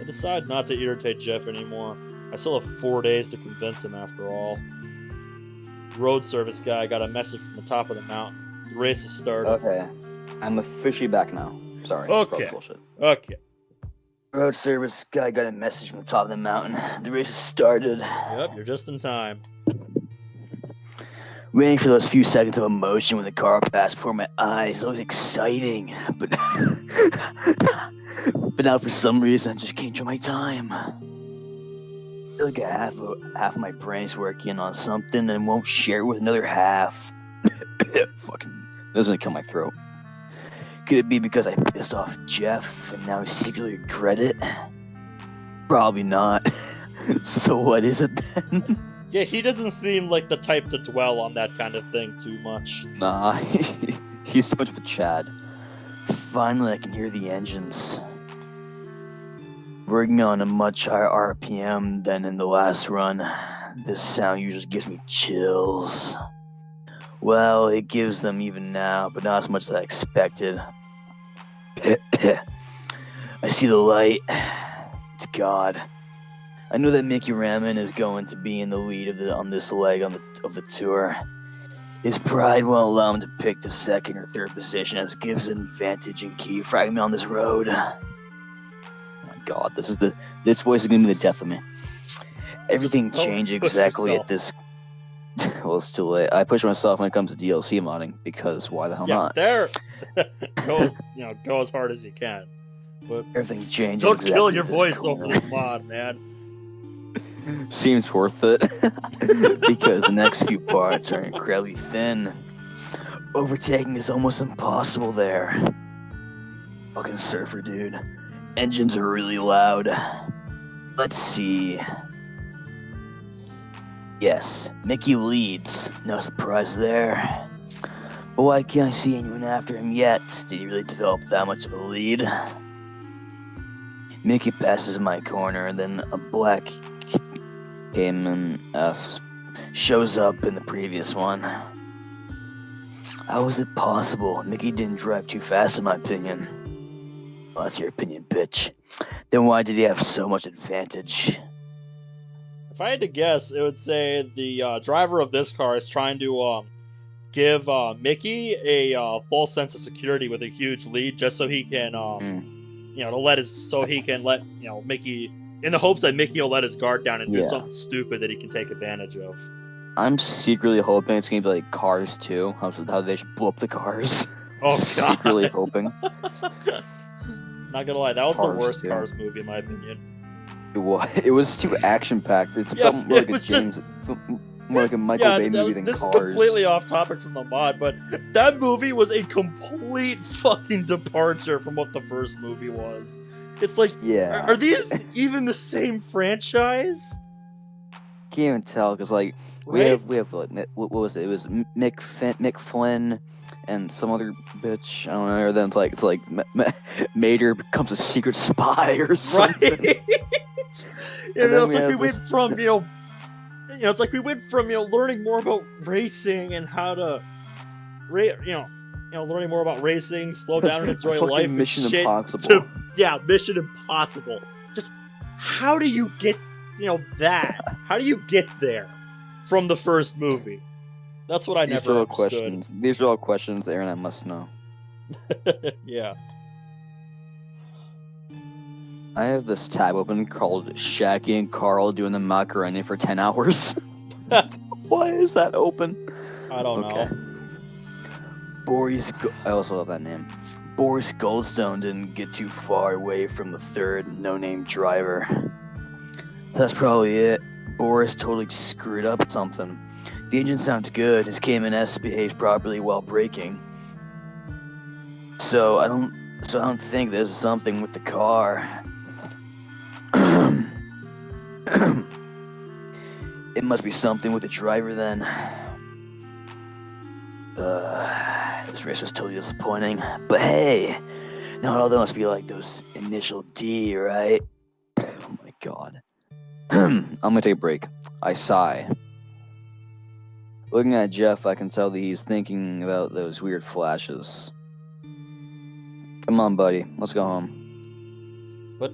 I decide not to irritate Jeff anymore. I still have 4 days to convince him after all. Road service guy got a message from the top of the mountain. The race has started. Okay. I'm officially back now. Sorry. Okay. Bullshit. Okay. Road service guy got a message from the top of the mountain. The race has started. Yep, you're just in time. Waiting for those few seconds of emotion when the car passed before my eyes. It was exciting, but now for some reason I just can't enjoy my time. I feel like half of my brain's working on something and won't share it with another half. Fucking doesn't kill my throat. Could it be because I pissed off Jeff and now I secretly regret it? Probably not. So what is it then? Yeah, he doesn't seem like the type to dwell on that kind of thing too much. Nah, he's too much of a Chad. Finally, I can hear the engines. Working on a much higher RPM than in the last run, this sound usually gives me chills. Well, it gives them even now, but not as much as I expected. I see the light. It's God. I know that Mickey Raman is going to be in the lead on this leg of the tour. His pride won't allow him to pick the second or third position as it gives an advantage in key fragment on this road. Oh my god, this voice is gonna be the death of me. Everything changed exactly at this. Well, it's too late. I push myself when it comes to DLC modding because why the hell not? There, go as hard as you can. But everything changes. Don't kill your voice over this mod, man. Seems worth it because the next few parts are incredibly thin. Overtaking is almost impossible there. Fucking surfer, dude. Engines are really loud. Let's see. Yes, Mickey leads. No surprise there. But why can't I see anyone after him yet? Did he really develop that much of a lead? Mickey passes my corner, and then a black Cayman S shows up in the previous one. How is it possible? Mickey didn't drive too fast, in my opinion. Well, that's your opinion, bitch. Then why did he have so much advantage? If I had to guess, it would say the driver of this car is trying to give Mickey a false sense of security with a huge lead, just so he can, let Mickey, in the hopes that Mickey will let his guard down and do something stupid that he can take advantage of. I'm secretly hoping it's gonna be like Cars 2, how they should blow up the cars. Oh god! Secretly hoping. Not gonna lie, that was the worst 2. Cars movie in my opinion. It was too action-packed. It's more like a James, more like a Michael Bay movie than This Cars. is completely off topic from the mod, but that movie was a complete fucking departure from what the first movie was. It's like, are these even the same franchise? Can't even tell because like we have what was it? It was Mick Flynn and some other bitch. I don't know. Or then it's like Mater becomes a secret spy or something. Right. It's like we went from it's like we went from learning more about racing and how to learning more about racing, slow down and enjoy life and Mission shit Impossible. Mission Impossible. Just how do you get that? How do you get there from the first movie? That's what I never understood. These are all questions Aaron I must know. Yeah. I have this tab open called Shaggy and Carl doing the Macaroni for 10 hours. Why is that open? I don't know. I also love that name. Boris Goldstone didn't get too far away from the third no-name driver. That's probably it. Boris totally screwed up something. The engine sounds good. His Cayman S behaves properly while braking. So I don't think there's something with the car. It must be something with the driver then. This race was totally disappointing. But hey, not all that must be like those initial D, right? Oh my god. I'm gonna take a break. I sigh. Looking at Jeff, I can tell that he's thinking about those weird flashes. Come on, buddy. Let's go home. But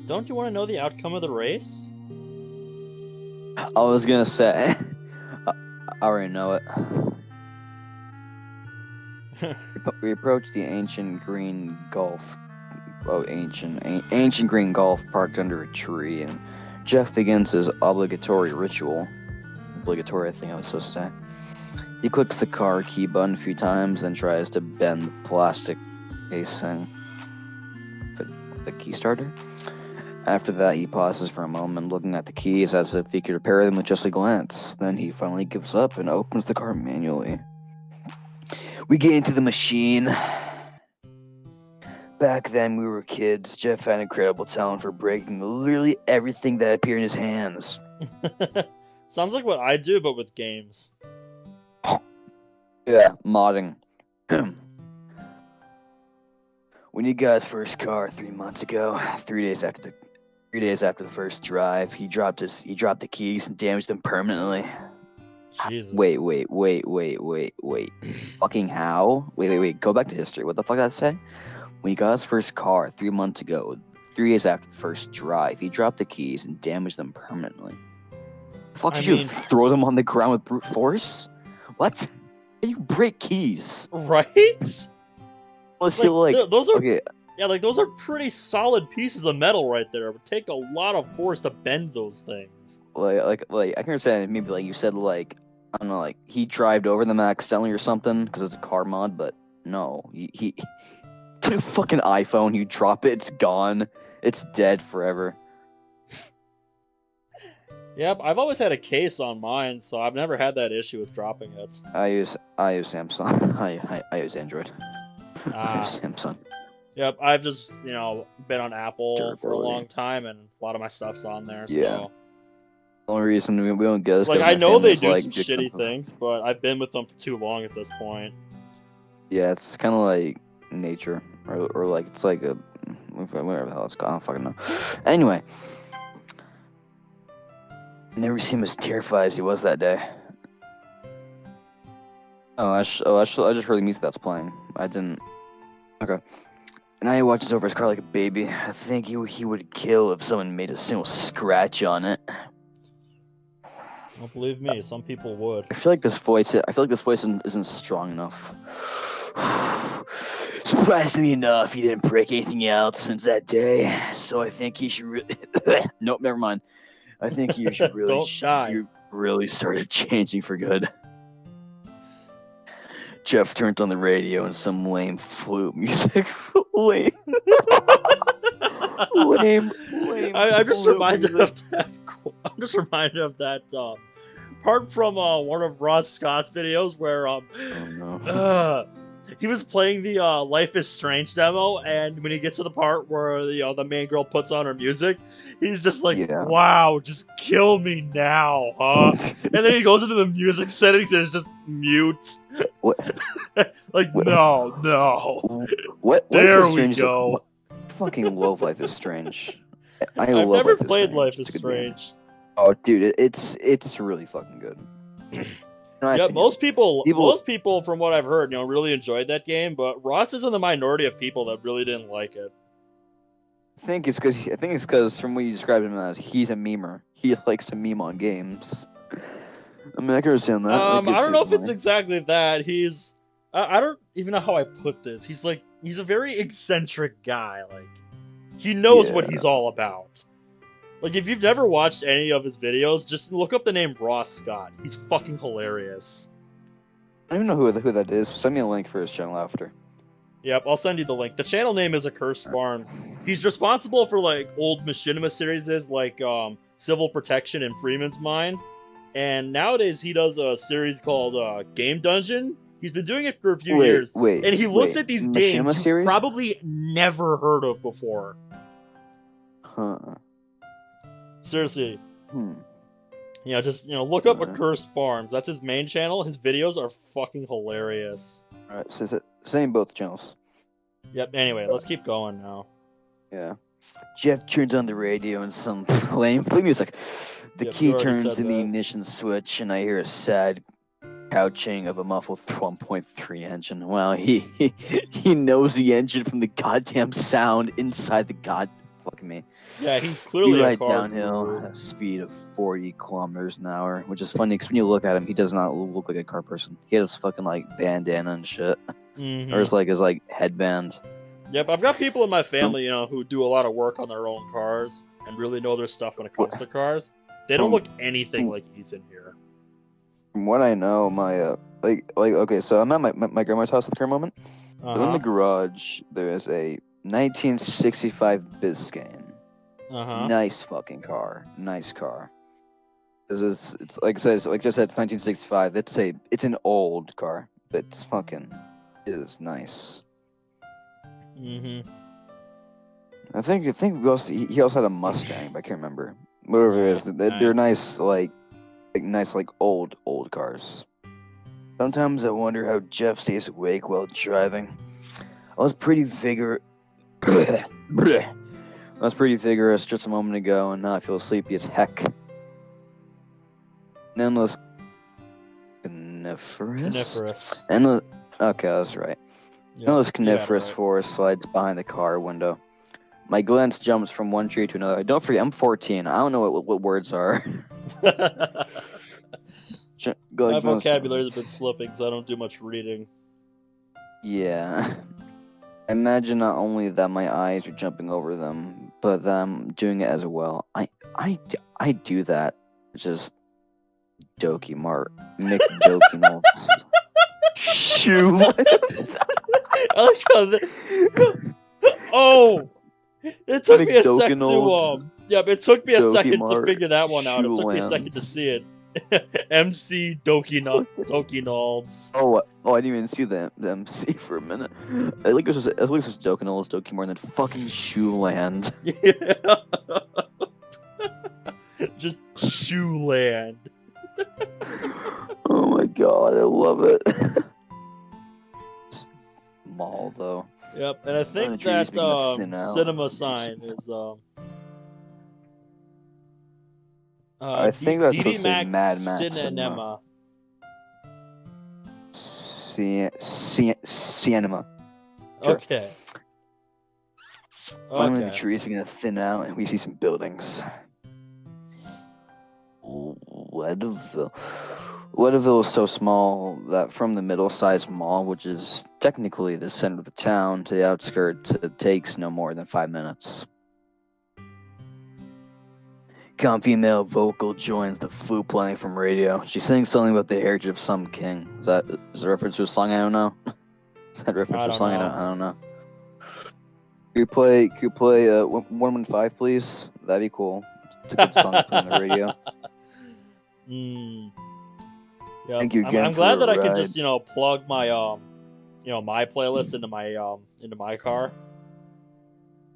don't you want to know the outcome of the race? I was gonna say. I already know it. We approach the ancient green golf. Ancient green golf parked under a tree, and Jeff begins his obligatory ritual. Obligatory, I think I was supposed to say. He clicks the car key button a few times, then tries to bend the plastic casing for the key starter. After that, he pauses for a moment, looking at the keys as if he could repair them with just a glance. Then he finally gives up and opens the car manually. We get into the machine. Back then, we were kids. Jeff had incredible talent for breaking literally everything that appeared in his hands. Sounds like what I do, but with games. Yeah, modding. When he got his first car 3 months ago, 3 days after the first drive, he dropped the keys and damaged them permanently. Jesus. Wait. Fucking how? Wait. Go back to history. What the fuck did that say? When he got his first car 3 months ago, 3 days after the first drive, he dropped the keys and damaged them permanently. The fuck did you throw them on the ground with brute force? What? You break keys. Right? Unless you like. Those are Okay. Yeah, like those are pretty solid pieces of metal right there. It would take a lot of force to bend those things. Like I can understand maybe like you said like I don't know like he drived over them accidentally or something because it's a car mod, but no, he it's like a fucking iPhone. You drop it, it's gone, it's dead forever. Yep, I've always had a case on mine, so I've never had that issue with dropping it. I use Samsung. I use Android. I use Samsung. Yep, I've just been on Apple for a Durability. long time, and a lot of my stuff's on there. Yeah. So The only reason we don't get is like 'cause I my know they family's, do like, some big shitty fans of- things, but I've been with them for too long at this point. Yeah, it's kind of like nature, or like it's like a whatever the hell it's called. I don't fucking know. Anyway, I never seemed as terrified as he was that day. I just heard the music that's playing. I didn't. Okay. And now he watches over his car like a baby. I think he would kill if someone made a single scratch on it. Don't believe me, some people would. I feel like this voice isn't strong enough. Surprisingly enough, he didn't break anything else since that day. So I think he should really. Nope, never mind. I think you should really. Don't die. You really started changing for good. Jeff turned on the radio and some lame flute music. lame. lame. I'm just flute reminded music. of that. I'm just reminded of that part from one of Ross Scott's videos where Oh no. he was playing the Life is Strange demo, and when he gets to the part where the main girl puts on her music, he's just like, Yeah. "Wow, just kill me now, huh?" And then he goes into the music settings and it's just mute. What? Like, What? no. What? There Life is we Strange go. Fucking love Life is Strange. I I've love never Life is played Strange. Life is It's a good game. Strange. Oh, dude, it's really fucking good. In my Yeah, opinion. most people, from what I've heard, really enjoyed that game. But Ross is in the minority of people that really didn't like it. I think it's because from what you described him as, he's a memer. He likes to meme on games. I mean, I can understand that. I That gives don't you know if it's money. exactly that. I don't even know how I put this. He's a very eccentric guy. Like, he knows what Yeah. he's all about. Like, if you've never watched any of his videos, just look up the name Ross Scott. He's fucking hilarious. I don't even know who that is. Send me a link for his channel after. Yep, I'll send you the link. The channel name is Accursed Farms. He's responsible for like old Machinima series like Civil Protection and Freeman's Mind. And nowadays he does a series called Game Dungeon. He's been doing it for a few years. Wait, And he looks wait. at these Machinima games you've series? probably never heard of before. Huh. Seriously. Hmm. Just look up Alright. Accursed Farms. That's his main channel. His videos are fucking hilarious. Alright, so same both channels. Yep, anyway, let's keep going now. Yeah. Jeff turns on the radio and some lame flute music. The Yep, key you already turns said in the that. ignition switch, and I hear a sad couching of a muffled 1.3 engine. Wow, he knows the engine from the goddamn sound inside the fucking me. Yeah, he's He clearly a rides car downhill guru. at a speed of 40 kilometers an hour, which is funny because when you look at him, he does not look like a car person. He has fucking like bandana and shit, Mhm. or his headband. Yep, I've got people in my family, who do a lot of work on their own cars and really know their stuff when it comes to cars. They don't look anything like Ethan here. From what I know, my okay, so I'm at my grandma's house at the current moment. So in the Uh-huh. garage, there is a 1965 Biscayne. Uh-huh. Nice fucking car. Nice car. It's like I said, it's 1965. It's an old car, but it is nice. Mm-hmm. I think he also had a Mustang, but I can't remember. Whatever it is, they're nice nice old cars. Sometimes I wonder how Jeff stays awake while driving. I was pretty vigorous. I was pretty vigorous just a moment ago, and now I feel sleepy as heck. An endless coniferous. Okay, I was right. Yep. Endless coniferous right. forest slides behind the car window. My glance jumps from one tree to another. Don't forget, I'm 14. I don't know what words are. My vocabulary's been slipping, so I don't do much reading. Yeah. Imagine not only that my eyes are jumping over them, but that I'm doing it as well. I do that. It's just Doki Mart. McDoki Malts. Shoe. I like how oh! It took me a sec to yeah, it took me a second to figure that one out. It took me a second to see it. MC Doki Nalds. Oh, I didn't even see the MC for a minute. I think it was just Doki Nalds, Doki Mart, and then fucking Shoeland. Yeah. Just Shoeland. Oh my god, I love it. Mall though. Yep, and I think that cinema sign is I think that's DD Max Mad Max Cinema. Cinema. Sure. Okay. Finally, the trees are gonna thin out, and we see some buildings. Leadville is so small that from the middle-sized mall, which is technically the center of the town, to the outskirts, it takes no more than 5 minutes. Calm female vocal joins the flute playing from radio. She sings something about the heritage of some king. Is that a reference to a song? I don't know. Is that a reference to a song? I don't know. Could you play 115, please? That'd be cool. It's a good song to put on the radio. Yeah, Thank you again. I'm glad that I can just plug my my playlist into my car.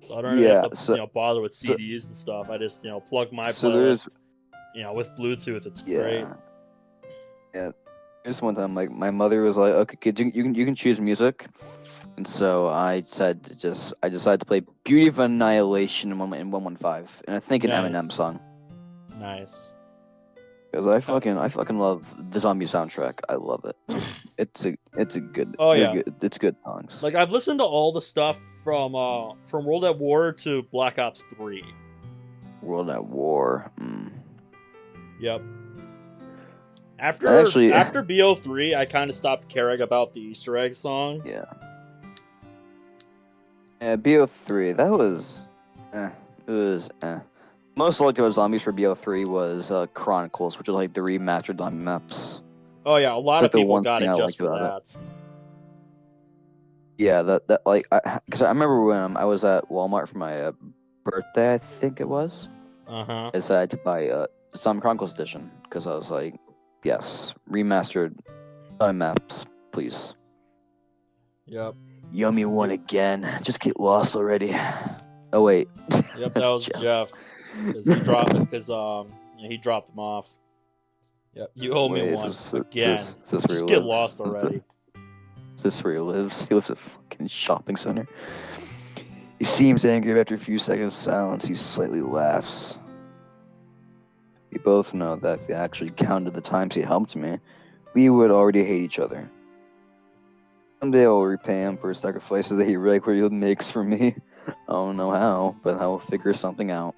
So I don't really have to bother with CDs and stuff. I just plug my playlist. With Bluetooth, it's great. Yeah. There's one time my mother was like, "Okay, kid, you can choose music," and so I decided to play "Beauty of Annihilation" in 115, and I think an Eminem song. Nice. Because I fucking love the zombie soundtrack. I love it. It's a good. Oh yeah, it's good songs. Like I've listened to all the stuff from World at War to Black Ops 3. World at War. Yep. After BO3, I kind of stopped caring about the Easter egg songs. Yeah. Yeah, BO3. That was. It was. Most liked about zombies for BO3 was Chronicles, which are like the remastered zombie maps. Oh yeah, a lot of people got it just for that. Yeah, that because I remember when I was at Walmart for my birthday, I think it was. I decided to buy Zombie Chronicles edition because I was like, yes, remastered zombie maps, please. Yep. Yummy one again. Just get lost already. Oh wait. Yep, that was Jeff. Because he dropped them off. Yep, you owe me one again. Just get lost already. Is this where he lives? He lives at a fucking shopping center. He seems angry, but after a few seconds of silence, he slightly laughs. We both know that if he actually counted the times he helped me, we would already hate each other. Someday I will repay him for his sacrifices that he regularly makes for me. I don't know how, but I will figure something out.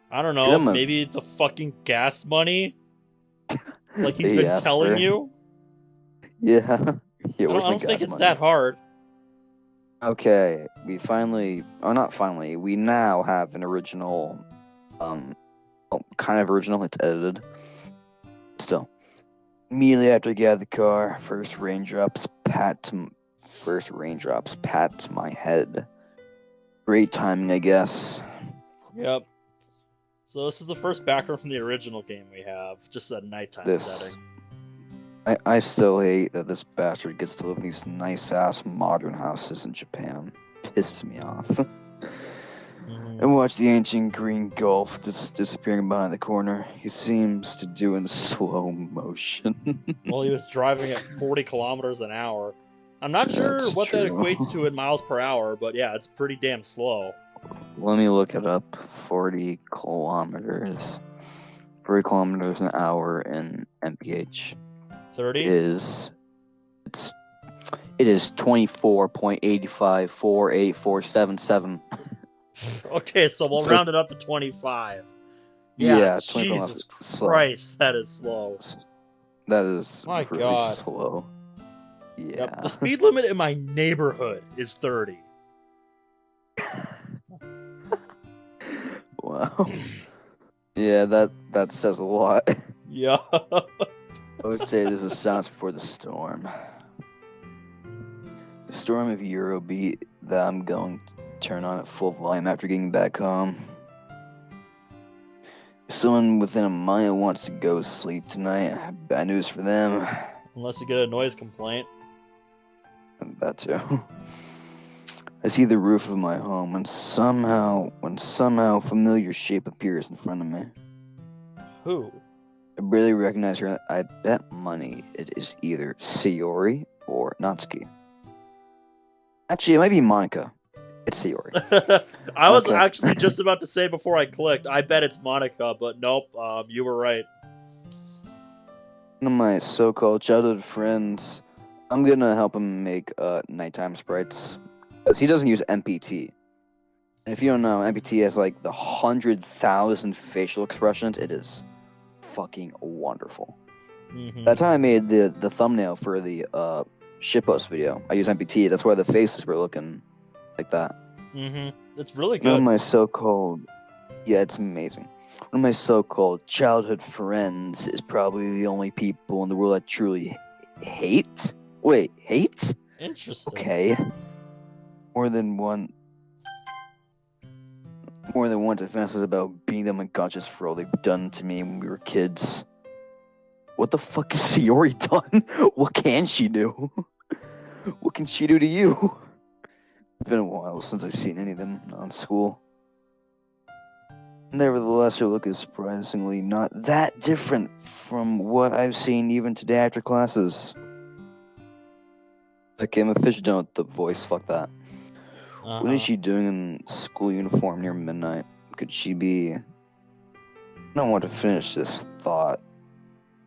I don't know, maybe it's the fucking gas money? Like he's been telling you? Yeah. I don't think it's that hard. Okay, we now have an original, kind of original, it's edited. Still. Immediately after I get out of the car, first raindrops pat my head. Great timing, I guess. Yep. So this is the first background from the original game we have, just a nighttime setting. I still hate that this bastard gets to live in these nice-ass modern houses in Japan. Pisses me off. And watch the ancient green gulf disappearing behind the corner. He seems to do in slow motion. Well, he was driving at 40 kilometers an hour. I'm not sure what that equates to in miles per hour, but yeah, it's pretty damn slow. Let me look it up. 40 kilometers. 40 kilometers an hour in mph. 30? It is 24.8548477. Okay, so we'll round it up to 25. Yeah, Jesus Christ, that is slow. That is My really God. slow. Yeah. Yep, the speed limit in my neighborhood is 30. Wow. Yeah, that says a lot. Yeah. I would say this is sounds before the storm. The storm of Eurobeat that I'm going to turn on at full volume after getting back home. If someone within a mile wants to go sleep tonight, I have bad news for them. Unless you get a noise complaint. That too. I see the roof of my home when somehow a familiar shape appears in front of me. Who? I barely recognize her. I bet money it is either Sayori or Natsuki. Actually, it might be Monika. It's Sayori. I was Okay. actually just about to say before I clicked, I bet it's Monika, but nope, you were right. One of my so-called childhood friends, I'm gonna help him make nighttime sprites. Because he doesn't use MPT. And if you don't know, MPT has like the 100,000 facial expressions. It is fucking wonderful. Mhm. That time I made the thumbnail for the shitpost video. I used MPT. That's why the faces were looking like that. It's really One of good. my so-called, yeah, it's amazing. One of my so-called childhood friends is probably the only people in the world I truly hate. Wait, hate? Interesting. Okay. More than once I fantasized about being them unconscious for all they've done to me when we were kids. What the fuck is Sayori done? What can she do? What can she do to you? It's been a while since I've seen any of them on school. Nevertheless, her look is surprisingly not that different from what I've seen even today after classes. Okay, I'm officially done with the voice, fuck that. What is she doing in school uniform near midnight? Could she be... I don't want to finish this thought.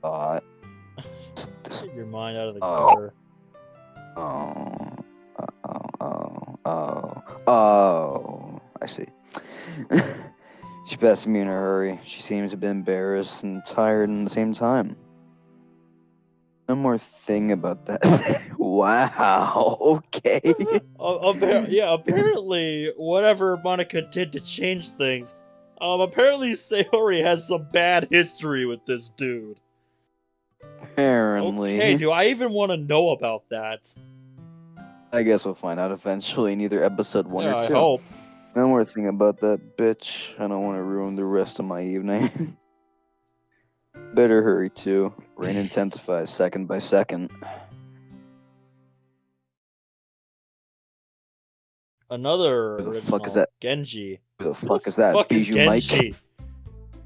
Get your mind out of the Oh. gutter. I see. She passed me in a hurry. She seems a bit embarrassed and tired at the same time. One more thing about that. Wow, okay. Apparently, whatever Monika did to change things, apparently Sayori has some bad history with this dude. Apparently. Okay, do I even want to know about that? I guess we'll find out eventually in either episode 1 Yeah, or 2. I hope. One more thing about that bitch. I don't want to ruin the rest of my evening. Better hurry too. Rain intensifies second by second. Another Who the original fuck is that? Genji. Who the fuck is that? Fuck is Bijou Mike? Genji?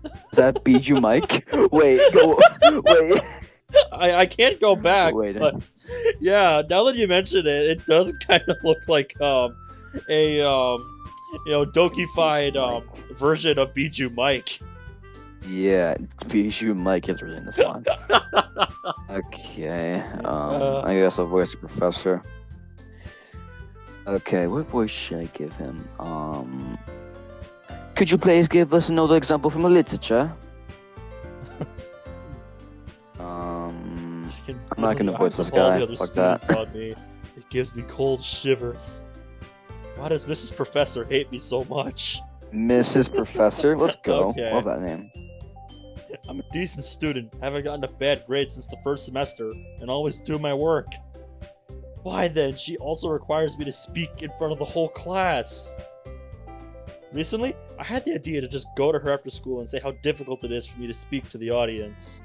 Is that Bijou Mike? Wait. I can't go back, Wait. but yeah, now that you mention it, it does kind of look like a Dokified version of Bijou Mike. Yeah, it's Bijou Mike is in this one. Okay. I guess I'll voice the professor. Okay, what voice should I give him? Could you please give us another example from the literature? I'm not gonna voice this guy. Fuck that. On me. It gives me cold shivers. Why does Mrs. Professor hate me so much? Mrs. Professor? Let's go. Okay. Love that name. I'm a decent student, haven't gotten a bad grade since the first semester, and always do my work. Why then, she also requires me to speak in front of the whole class. Recently, I had the idea to just go to her after school and say how difficult it is for me to speak to the audience.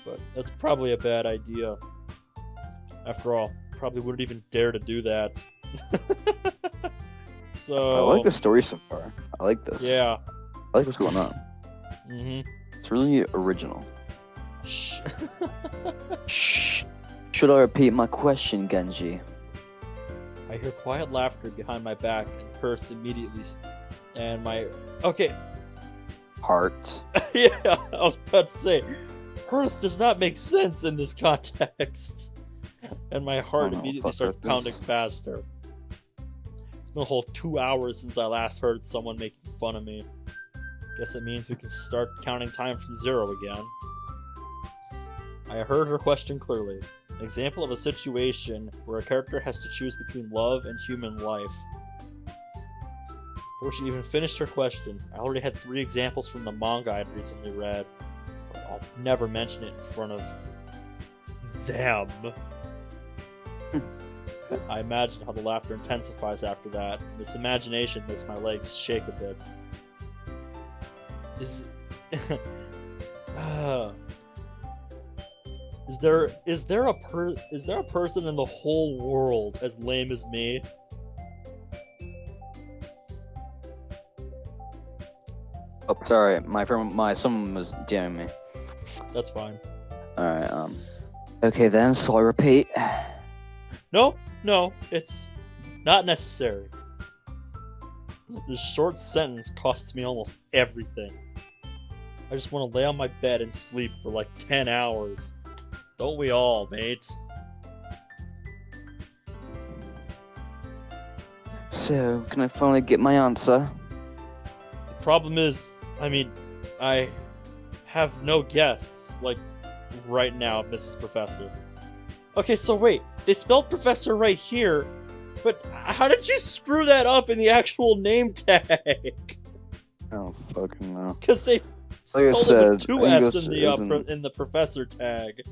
But that's probably a bad idea. After all, probably wouldn't even dare to do that. So... I like the story so far. I like this. Yeah. I like what's going on. It's really original. Shh. Shh. Should I repeat my question, Genji? I hear quiet laughter behind my back and Perth immediately. And my... Okay. Heart. Yeah, I was about to say, Perth does not make sense in this context. And my heart immediately starts pounding faster. It's been a whole 2 hours since I last heard someone making fun of me. Guess it means we can start counting time from 0 again. I heard her question clearly. An example of a situation where a character has to choose between love and human life. Before she even finished her question, I already had 3 examples from the manga I'd recently read. But I'll never mention it in front of them. I imagine how the laughter intensifies after that. This imagination makes my legs shake a bit. Is there a person in the whole world as lame as me? Oh, sorry, someone was DMing me. That's fine. Alright, okay then, so I repeat. No, it's not necessary. This short sentence costs me almost everything. I just want to lay on my bed and sleep for like 10 hours. Don't we all, mate? So, can I finally get my answer? The problem is, I have no guess, like, right now, Mrs. Professor. Okay, so wait, they spelled Professor right here, but how did you screw that up in the actual name tag? I don't fucking know. Because they Like I spelled it said, with 2 English F's in the Professor tag.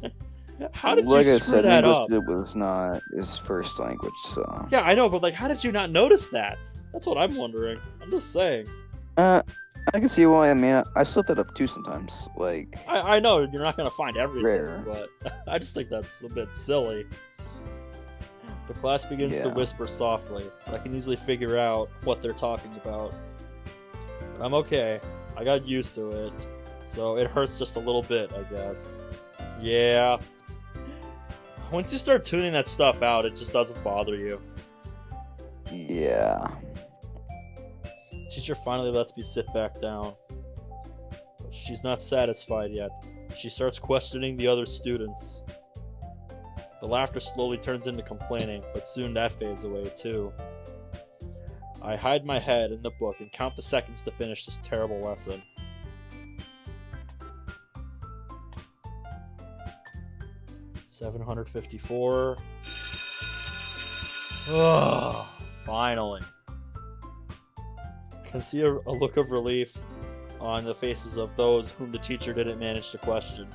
How did like you I screw said, that English up? it was not his first language, so. Yeah, I know, but like, how did you not notice that? That's what I'm wondering. I'm just saying. I can see why. I mean, I slip that up too sometimes. Like, I know you're not gonna find everything, rare. but I just think that's a bit silly. The class begins to Yeah. whisper softly, but I can easily figure out what they're talking about. But I'm okay. I got used to it, so it hurts just a little bit, I guess. Yeah. Once you start tuning that stuff out, it just doesn't bother you. yeah. Teacher finally lets me sit back down. But she's not satisfied yet. She starts questioning the other students. The laughter slowly turns into complaining, but soon that fades away too. I hide my head in the book and count the seconds to finish this terrible lesson. $754. Ugh, finally. I can see a look of relief on the faces of those whom the teacher didn't manage to question.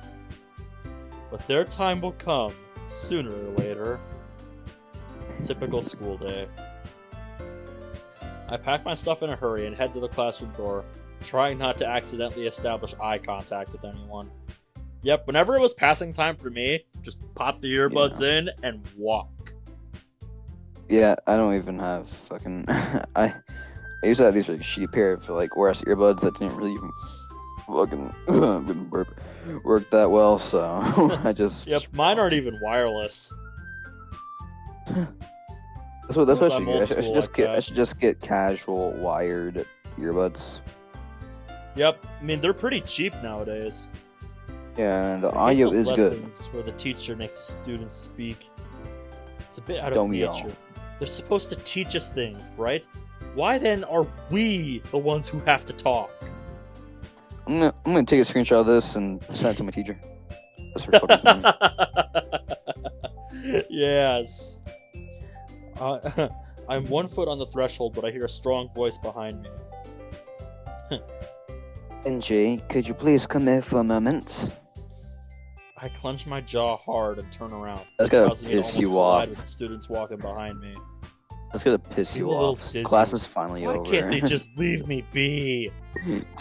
But their time will come, sooner or later. Typical school day. I pack my stuff in a hurry and head to the classroom door, trying not to accidentally establish eye contact with anyone. Yep, whenever it was passing time for me, just pop the earbuds in and walk. Yeah, I don't even have fucking. I used to have these like shitty pair of like wire earbuds that didn't really even fucking work that well, so I just. Yep, mine aren't even wireless. That's what I Because should I'm get. old school like that. I should just get casual wired earbuds. Yep, I mean they're pretty cheap nowadays. Yeah, and the I hate audio those is good. lessons where the teacher makes students speak. It's a bit out of Don't we nature. all? They're supposed to teach us things, right? Why then are we the ones who have to talk? I'm gonna take a screenshot of this and send it to my teacher. Just for fucking fun. Yes. I'm 1 foot on the threshold, but I hear a strong voice behind me. NJ, could you please come here for a moment? I clench my jaw hard and turn around. That's gotta causing me to piss almost you collide off. with the students walking behind me. That's gonna piss Feel you a little off. dizzy. Class is finally Why over. can't they just leave me be?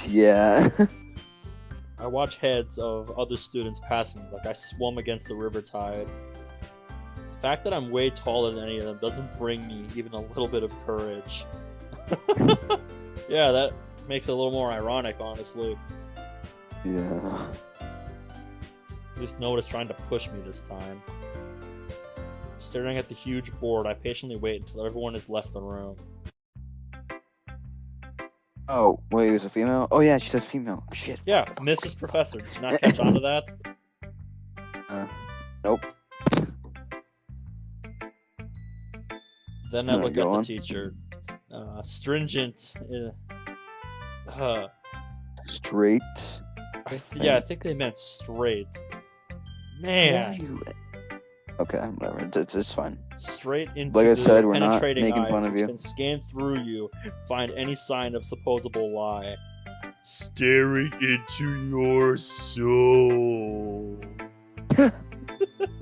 Yeah. I watch heads of other students passing me like I swum against the river tide. The fact that I'm way taller than any of them doesn't bring me even a little bit of courage. Yeah, that makes it a little more ironic, honestly. Yeah. I just know it's trying to push me this time. Staring at the huge board, I patiently wait until everyone has left the room. Oh, wait, it was a female? Oh yeah, she said female. Shit. Yeah, Mrs. Professor, did you not catch on to that? Nope. Then I No, look go at the on. teacher. Stringent. Straight. Yeah, I think they meant straight. Man, Okay, whatever. It's fine. straight into Like I the said, we're not penetrating making eyes, fun of which you. can scan through you, find any sign of supposable lie. Staring into your soul.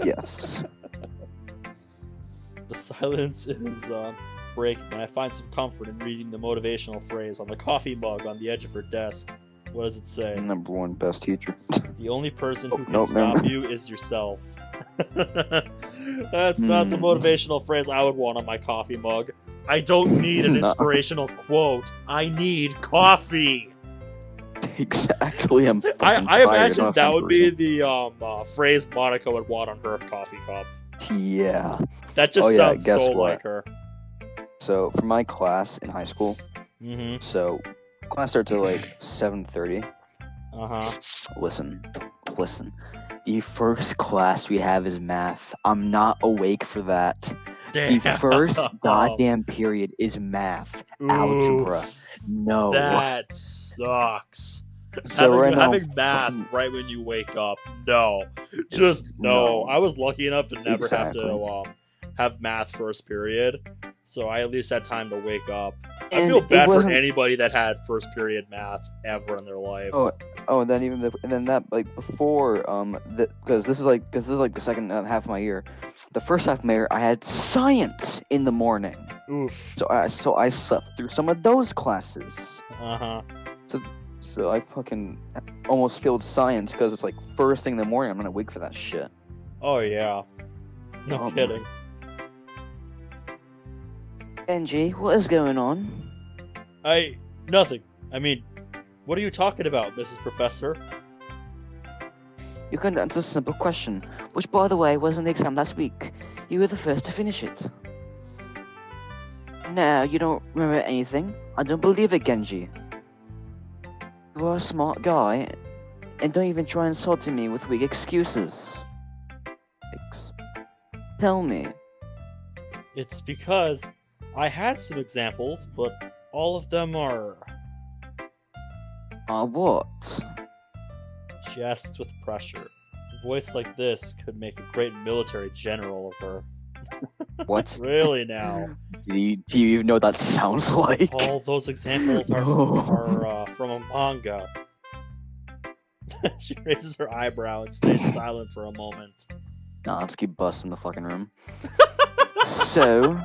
Yes. The silence is breaking, and I find some comfort in reading the motivational phrase on the coffee mug on the edge of her desk. What does it say? Number one best teacher. The only person who can nope, stop never. you is yourself. That's not the motivational phrase I would want on my coffee mug. I don't need an Nah. inspirational quote. I need coffee. Exactly. I'm fucking I tired. imagine Not that fun would for be you. the phrase Monica would want on her coffee cup. Yeah. That just Oh, yeah, sounds guess so what? like her. So for my class in high school, Mm-hmm. so class starts at like 7:30. Uh-huh. Listen. The first class we have is math. I'm not awake for that. The first goddamn period is math. Algebra. No. That sucks. So right now, having math right when you wake up. No. Just no. I was lucky enough to never have to have math first period. So I at least had time to wake up. I And feel bad for wasn't- anybody that had first period math ever in their life. Oh, and then that like before because this is like the second half of my year. The first half of my year, I had science in the morning. Oof. So I slept through some of those classes. Uh-huh. So I fucking almost failed science because it's like first thing in the morning. I'm gonna wake for that shit. Oh yeah. No kidding. Benji, what is going on? Nothing. I mean, what are you talking about, Mrs. Professor? You can answer a simple question, which by the way was an exam last week. You were the first to finish it. No, you don't remember anything? I don't believe it, Genji. You are a smart guy, and don't even try insulting me with weak excuses. Tell me. It's because I had some examples, but all of them are... What? She asks with pressure. A voice like this could make a great military general of her. What? Really now? Do you even know what that sounds like? All those examples are from a manga. She raises her eyebrow and stays silent for a moment. Nah, let's keep busting the fucking room. So...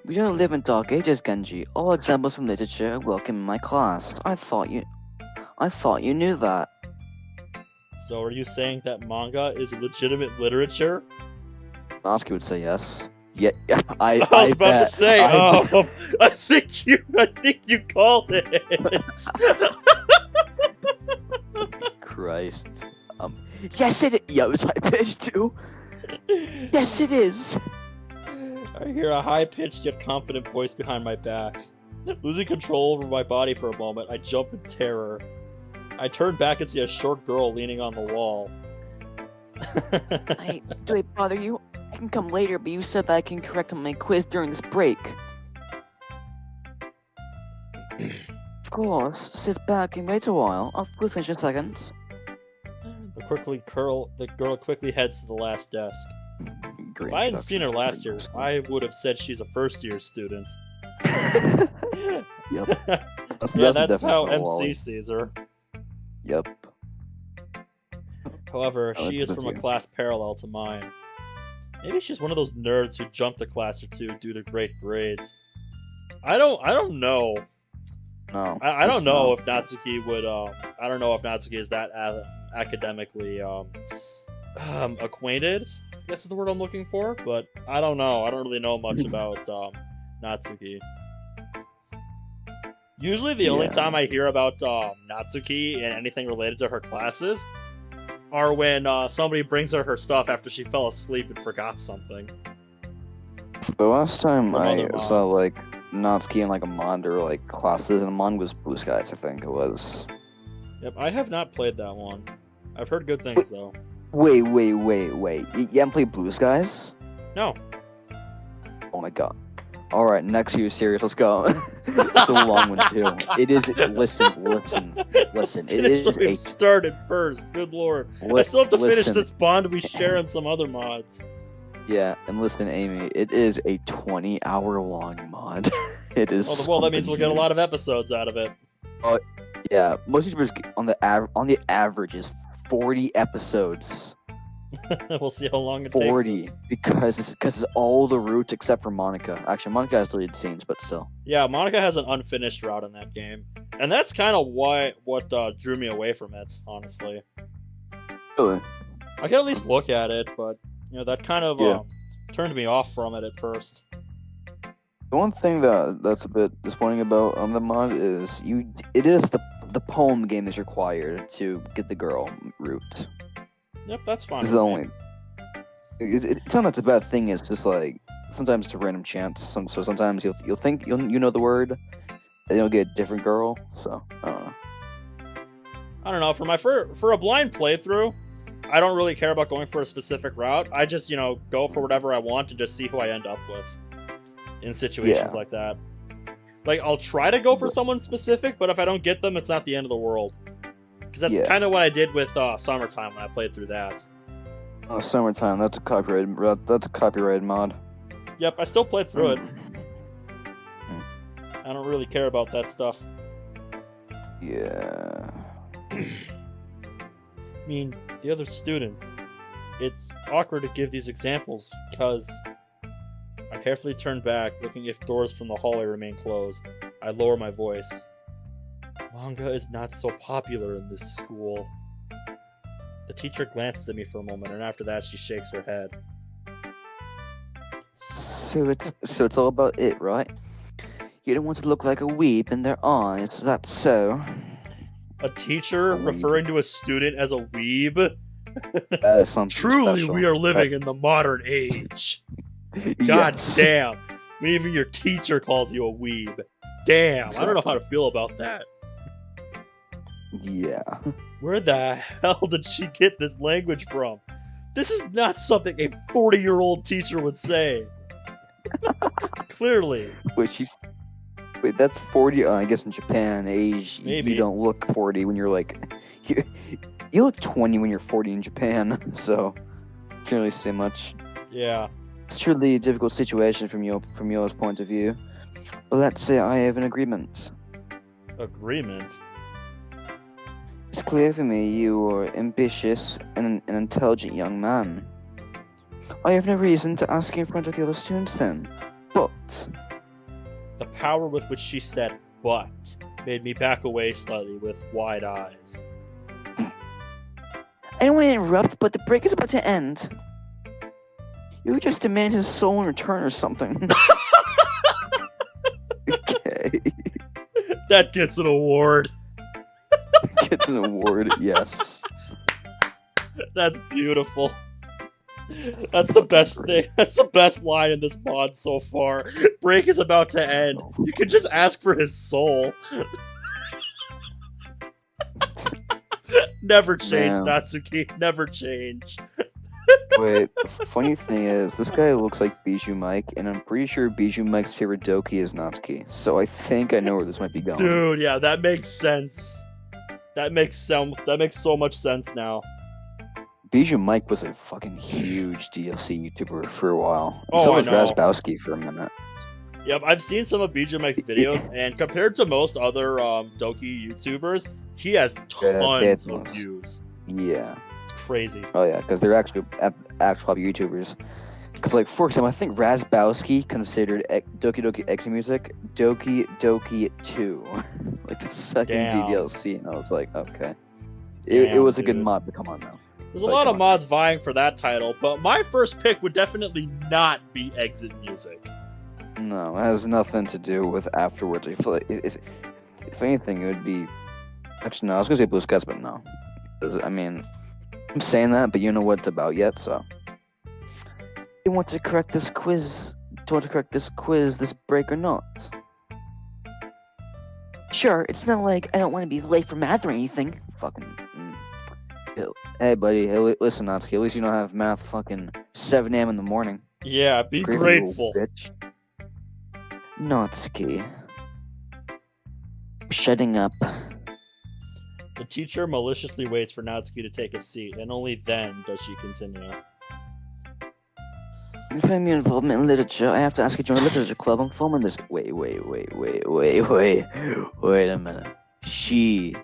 We don't live in dark ages, Genji. All examples from literature are welcome in my class. I thought you knew that. So are you saying that manga is legitimate literature? Natsuki would say yes. Yeah, I was about bet. to say, I think you called it. Christ. Yes it is. Yo, it's high pitched too. Yes it is. I hear a high-pitched yet confident voice behind my back. Losing control over my body for a moment, I jump in terror. I turn back and see a short girl leaning on the wall. Do I bother you? I can come later, but you said that I can correct on my quiz during this break. Of course, sit back and wait a while. We'll finish in seconds. The girl quickly heads to the last desk. Great If I hadn't seen her introduction. last year, I would have said she's a first-year student. Yep. Yeah, that's the how definition of MC Wally. sees her. Yep. However, I like she is that from a too. class parallel to mine. Maybe she's one of those nerds who jumped a class or two due to great grades. I don't know. No. I don't just know no. if Natsuki would. I don't know if Natsuki is that academically acquainted. I guess is the word I'm looking for. But I don't know. I don't really know much about Natsuki. Usually, the only Yeah. time I hear about Natsuki and anything related to her classes are when somebody brings her stuff after she fell asleep and forgot something. The last time From I other saw mods. like Natsuki in like a mod or like classes, and a mod was Blue Skies, I think it was. Yep, I have not played that one. I've heard good things though. Wait. You haven't played Blue Skies? No. Oh my god. All right, next year series. Let's go. It's a long one too. It is. Listen. Let's It finish is what we've a. started first. Good lord. I still have to finish Listen. this bond we share on some other mods. Yeah, and listen, Amy. It is a 20-hour-long mod. It is. Well, that means we'll get a lot of episodes out of it. Yeah, most YouTubers on the average is 40 episodes. We'll see how long it 40 takes us. because it's all the routes except for Monika. Actually, Monika has deleted scenes, but still. Yeah, Monika has an unfinished route in that game, and that's kind of what drew me away from it. Honestly, Really? I can at least look at it, but that kind of turned me off from it at first. The one thing that's a bit disappointing about the mod is it is the poem game is required to get the girl route. Yep, that's fine. It's the only. It's not that's a bad thing. It's just like sometimes it's a random chance. So sometimes you'll think you know the word, and you'll get a different girl. So I don't know. I don't know. For a blind playthrough, I don't really care about going for a specific route. I just go for whatever I want and just see who I end up with in situations like that. Like I'll try to go for someone specific, but if I don't get them, it's not the end of the world. Because that's kind of what I did with Summertime when I played through that. Oh, Summertime. That's a copyrighted mod. Yep, I still played through it. I don't really care about that stuff. Yeah. I mean, the other students. It's awkward to give these examples because I carefully turn back, looking if doors from the hallway remain closed. I lower my voice. Manga is not so popular in this school. The teacher glances at me for a moment, and after that she shakes her head. So it's all about it, right? You don't want to look like a weeb in their eyes, is that so? A teacher referring to a student as a weeb? Truly, special. we are living in the modern age. God damn. When even your teacher calls you a weeb. Damn, I don't know how to feel about that. Yeah. Where the hell did she get this language from? This is not something a 40-year-old teacher would say. Clearly. Wait, that's 40. I guess in Japan, age Maybe. You don't look 40 when you're like you look 20 when you're 40 in Japan. So can't really say much. Yeah. It's truly a difficult situation from your point of view. But let's say I have an agreement. Agreement? It's clear for me you are ambitious and an intelligent young man. I have no reason to ask you in front of the other students then. But The power with which she said "but" made me back away slightly with wide eyes. I don't want to interrupt, but the break is about to end. You just demand his soul in return or something. Okay. That gets an award. Gets an award, yes. That's beautiful. That's the best thing. That's the best line in this mod so far. Break is about to end. You can just ask for his soul. Never change, Man. Natsuki. Never change. Wait, funny thing is, this guy looks like Bijou Mike, and I'm pretty sure Bijou Mike's favorite Doki is Natsuki. So I think I know where this might be going. Dude, yeah, that makes sense. That makes so much sense now. Bijou Mike was a fucking huge DLC YouTuber for a while. Oh, So I was know. Razbowski for a minute. Yep, I've seen some of BJ Mike's videos, and compared to most other Doki YouTubers, he has tons of views. Yeah. It's crazy. Oh yeah, because they're actually actual YouTubers. Because like, for example, I think Razbowski considered Doki Doki X Music Doki Doki 2, like the second Damn. DDLC, and I was like, okay, it was a good dude. mod, but come on now. There's a lot of mods vying for that title, but my first pick would definitely not be Exit Music. No, it has nothing to do with afterwards. I feel like if anything, it would be. Actually, no, I was gonna say Blue Skies, but no. 'Cause, I mean, I'm saying that, but you know what it's about yet, so. You want to correct this quiz? Do you want to correct this quiz, this break, or not? Sure, it's not like I don't want to be late for math or anything. Fucking. Hey, buddy. Hey, listen, Natsuki. At least you don't have math fucking 7 a.m. in the morning. Yeah, be Great, you grateful. little bitch. Natsuki. Shutting up. The teacher maliciously waits for Natsuki to take a seat, and only then does she continue. Confirm your involvement in literature. I have to ask you to join a literature club. I'm forming this. Wait a minute. She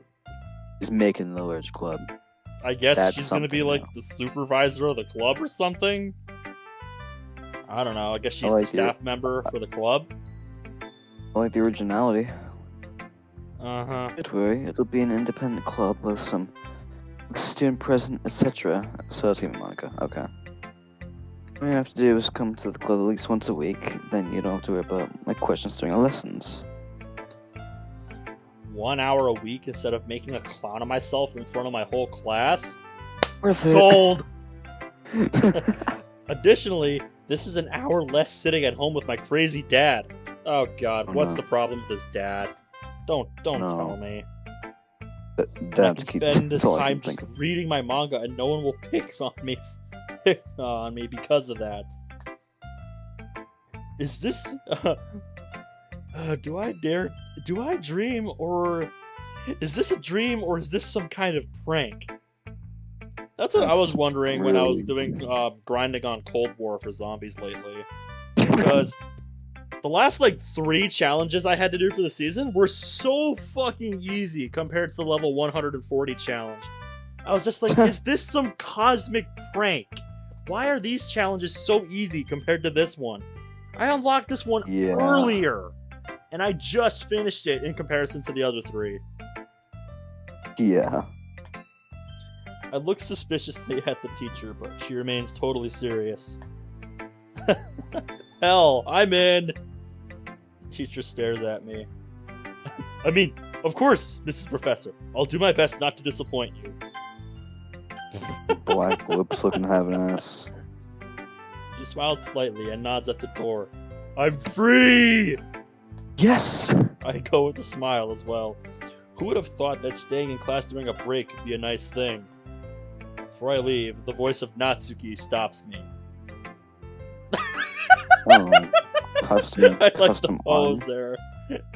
is making the literature club. I guess That's she's gonna be something like now. the supervisor of the club or something? I don't know. I guess she's like the staff member for the club? I like the originality. Uh-huh. Don't worry, it'll be an independent club with some student present, etc. So that's even Monica. Okay. All you have to do is come to the club at least once a week. Then you don't have to worry about my questions during the lessons. 1 hour a week instead of making a clown of myself in front of my whole class? Worth Sold! Additionally, this is an hour less sitting at home with my crazy dad. Oh god, Oh, what's no. the problem with his dad? Don't No. tell me. I That's can spend this time just reading my manga and no one will pick on me because of that. Is this do I dream, or is this a dream, or is this some kind of prank? That's what I was wondering when I was doing grinding on Cold War for zombies lately. Because the last like 3 challenges I had to do for the season were so fucking easy compared to the level 140 challenge. I was just like, is this some cosmic prank? Why are these challenges so easy compared to this one? I unlocked this one earlier, and I just finished it in comparison to the other 3. Yeah. I look suspiciously at the teacher, but she remains totally serious. Hell, I'm in! The teacher stares at me. I mean, of course, Mrs. Professor. I'll do my best not to disappoint you. Black lips looking to have an ass. She smiles slightly and nods at the door. I'm free! Yes! I go with a smile as well. Who would have thought that staying in class during a break could be a nice thing? Before I leave, the voice of Natsuki stops me. Oh, custom, I like the custom pose arm. there.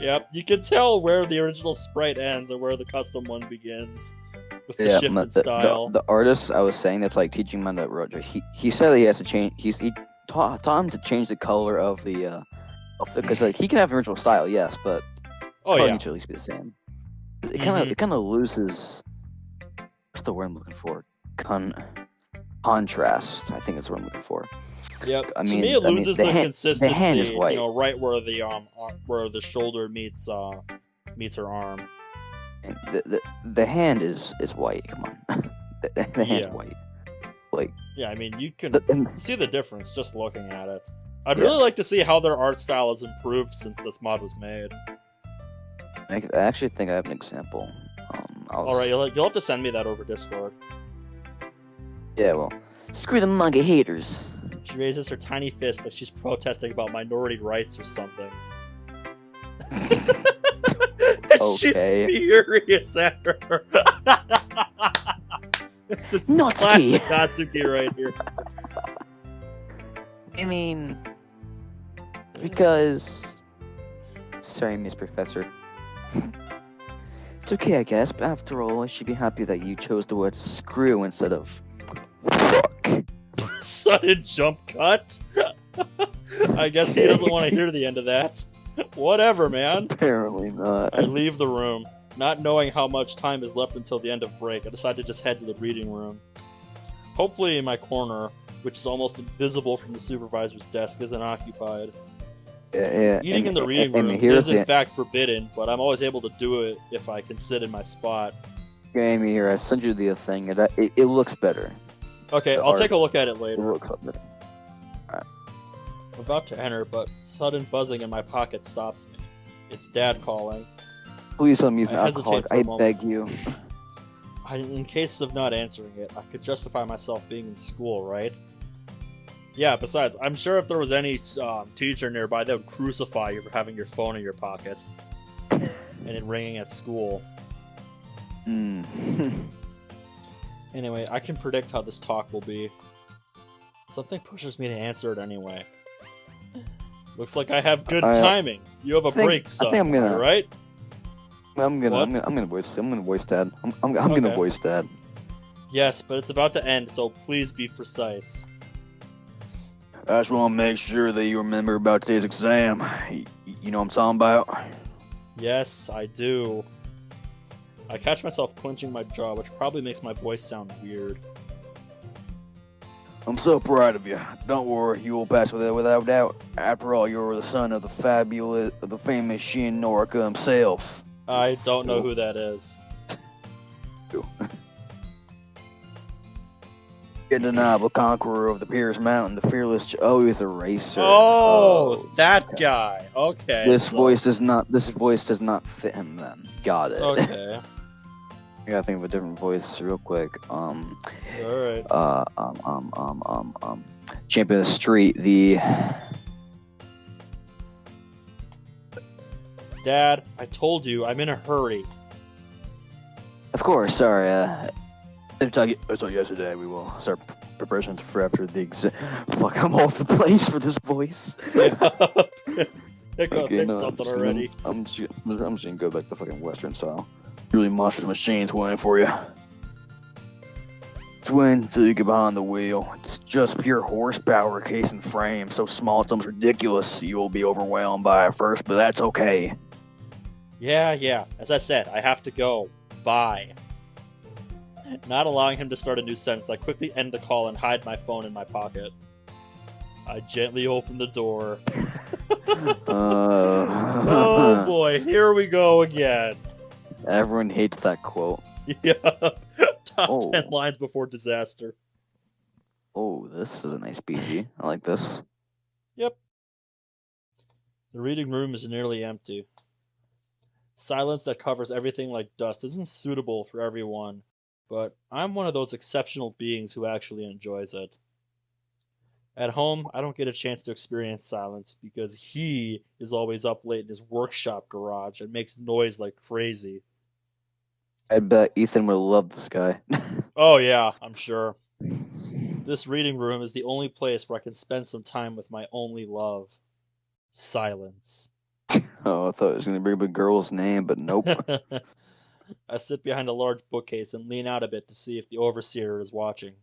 Yep, you can tell where the original sprite ends and where the custom one begins. With the shifted style. The artist I was saying that's like teaching him on that road. He said that he has to change. He taught him to change the color of the because like he can have original style, yes, but Oh color yeah. needs to at least be the same. It kind of loses. What's the word I'm looking for? Contrast. I think that's what I'm looking for. Yep. I To mean- me, it I mean, loses the the hand- consistency. the hand is white. You know, right where the shoulder meets her arm. And the hand is white. Come on, the hand's Yeah. white. Like Yeah, I mean, you can and see the difference just looking at it. I'd Yeah. really like to see how their art style has improved since this mod was made. I actually think I have an example. All right, you'll have to send me that over Discord. Yeah, well, screw the manga haters. She raises her tiny fist like she's protesting about minority rights or something. She's Okay. furious at her. This is Natsuki. classic Natsuki right here. I mean, because. Sorry, Miss Professor. It's okay, I guess, but after all, I should be happy that you chose the word screw instead of fuck. Sudden jump cut. I guess he doesn't want to hear the end of that. Whatever, man. Apparently not. I leave the room, not knowing how much time is left until the end of break. I decide to just head to the reading room. Hopefully my corner, which is almost invisible from the supervisor's desk, isn't occupied. Yeah, Eating in the reading room is in fact forbidden, but I'm always able to do it if I can sit in my spot. Amy, here, I sent you the thing, and it looks better. Okay, The I'll art. take a look at it It later. looks better. I'm about to enter, but sudden buzzing in my pocket stops me. It's Dad calling. Please don't use an I hesitate alcoholic. for a I moment. beg you. In case of not answering it, I could justify myself being in school, right? Yeah, besides, I'm sure if there was any teacher nearby, they would crucify you for having your phone in your pocket. And it ringing at school. Mm. Anyway, I can predict how this talk will be. Something pushes me to answer it anyway. Looks like I have good timing. You have a break, son. I think I'm gonna. Right? I'm gonna voice Dad. I'm gonna voice Dad. Yes, but it's about to end, so please be precise. I just want to make sure that you remember about today's exam. You know what I'm talking about? Yes, I do. I catch myself clenching my jaw, which probably makes my voice sound weird. I'm so proud of you. Don't worry, you will pass without doubt. After all, you're the son of the famous Shin Norika himself. I don't know who that is. Undeniable conqueror of the Pierce Mountain, the fearless. Oh, he's a racer. Oh, that guy. Okay. This voice does not fit him. Then got it. Okay. I gotta think of a different voice real quick. All right. Champion of the Street. The. Dad, I told you I'm in a hurry. Of course. Sorry. I told you yesterday we will start preparations for after the exam. Fuck, I'm all over the place for this voice. Pick something already. I'm just gonna go back to fucking Western style. Really monstrous machines waiting for you. Twin till you get behind the wheel. It's just pure horsepower, case and frame. So small it's almost ridiculous. You will be overwhelmed by it first, but that's okay. Yeah. As I said, I have to go. Bye. Not allowing him to start a new sentence, I quickly end the call and hide my phone in my pocket. I gently open the door. Oh boy, here we go again. Everyone hates that quote. Yeah. Top 10 lines before disaster. Oh, this is a nice BG. I like this. Yep. The reading room is nearly empty. Silence that covers everything like dust isn't suitable for everyone, but I'm one of those exceptional beings who actually enjoys it. At home, I don't get a chance to experience silence because he is always up late in his workshop garage and makes noise like crazy. I bet Ethan would love this guy. Oh yeah, I'm sure. This reading room is the only place where I can spend some time with my only love. Silence. Oh, I thought it was going to bring up a girl's name, but nope. I sit behind a large bookcase and lean out a bit to see if the overseer is watching.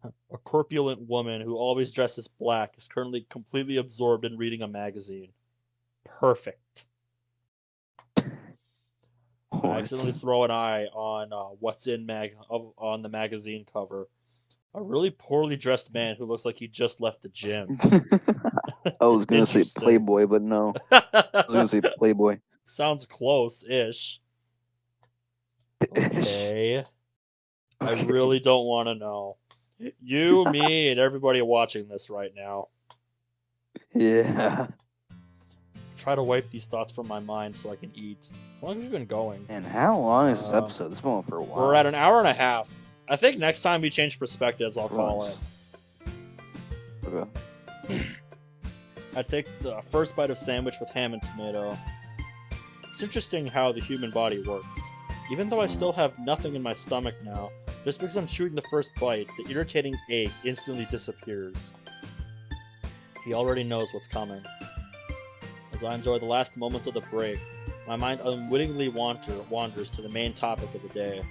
A corpulent woman who always dresses black is currently completely absorbed in reading a magazine. Perfect. I accidentally throw an eye on what's on the magazine cover. A really poorly dressed man who looks like he just left the gym. I was going to say Playboy, but no. I was going to say Playboy. Sounds close-ish. Okay. I really don't want to know. You, me, and everybody watching this right now. Yeah. Try to wipe these thoughts from my mind so I can eat. How long have we been going? And how long is this episode? This is going for a while. We're at an hour and a half. I think next time we change perspectives, I'll call it. Okay. I take the first bite of sandwich with ham and tomato. It's interesting how the human body works. Even though I still have nothing in my stomach now, just because I'm chewing the first bite, the irritating ache instantly disappears. He already knows what's coming. As I enjoy the last moments of the break, my mind unwittingly wanders to the main topic of the day.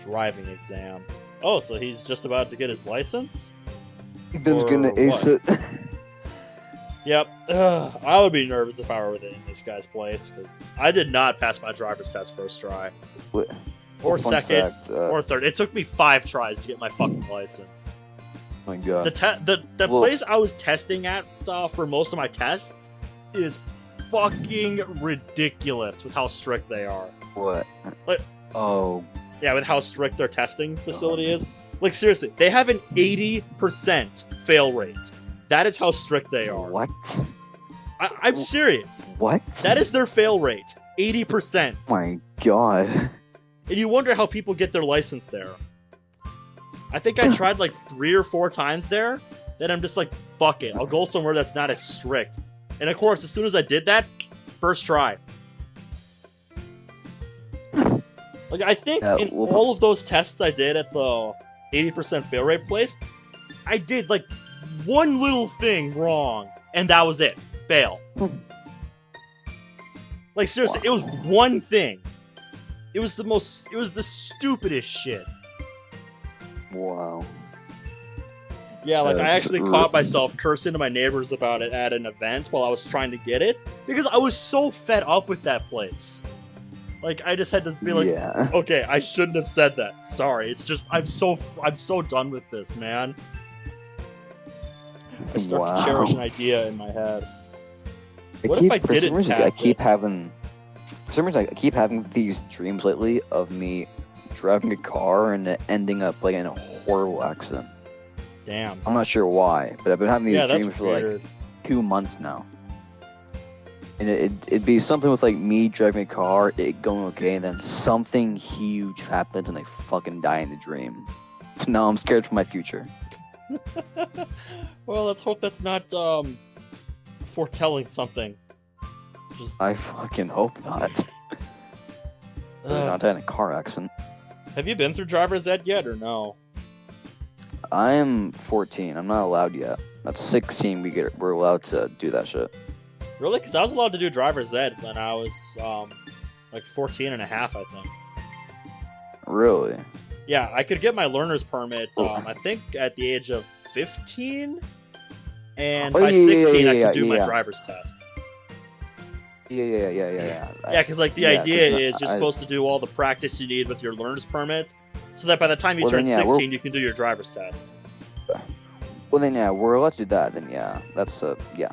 Driving exam. Oh, so he's just about to get his license? Ben's gonna ace it. Yep. I would be nervous if I were in this guy's place, because I did not pass my driver's test first try. What? Or second, or third. It took me 5 tries to get my fucking license. Oh my god. The place I was testing at for most of my tests is fucking ridiculous with how strict they are. What? Like, oh. Yeah, with how strict their testing facility is. Like, seriously, they have an 80% fail rate. That is how strict they are. What? I'm serious. What? That is their fail rate. 80%. Oh my god. And you wonder how people get their license there. I think I tried like 3 or 4 times there. Then I'm just like, fuck it. I'll go somewhere that's not as strict. And of course, as soon as I did that, first try. Like, I think in all of those tests I did at the 80% fail rate place, I did like one little thing wrong, and that was it. Fail. Like, seriously, it was one thing. It was the stupidest shit. Wow. Yeah, like, I actually caught myself cursing to my neighbors about it at an event while I was trying to get it, because I was so fed up with that place. Like, I just had to be like, okay, I shouldn't have said that. Sorry. It's just, I'm so done with this, man. I start to cherish an idea in my head. What if I didn't pass it? For some reason, I keep having these dreams lately of me driving a car and it ending up like in a horrible accident. Damn. I'm not sure why, but I've been having these dreams for weird. like 2 months now. And it'd be something with like me driving a car, it going okay, and then something huge happens and I fucking die in the dream. So now I'm scared for my future. Well, let's hope that's not foretelling something. I fucking hope not. Not in a car accident. Have you been through driver's ed yet, or no? I am 14. I'm not allowed yet. At 16, we're allowed to do that shit. Really? Because I was allowed to do driver's ed when I was like 14 and a half, I think. Really? Yeah, I could get my learner's permit, I think, at the age of 15. And by 16, I could do my driver's test. Yeah. Yeah, because like the idea is you're supposed to do all the practice you need with your learner's permit, so that by the time you turn 16, you can do your driver's test. Well, then we're allowed to do that. Then that's yeah.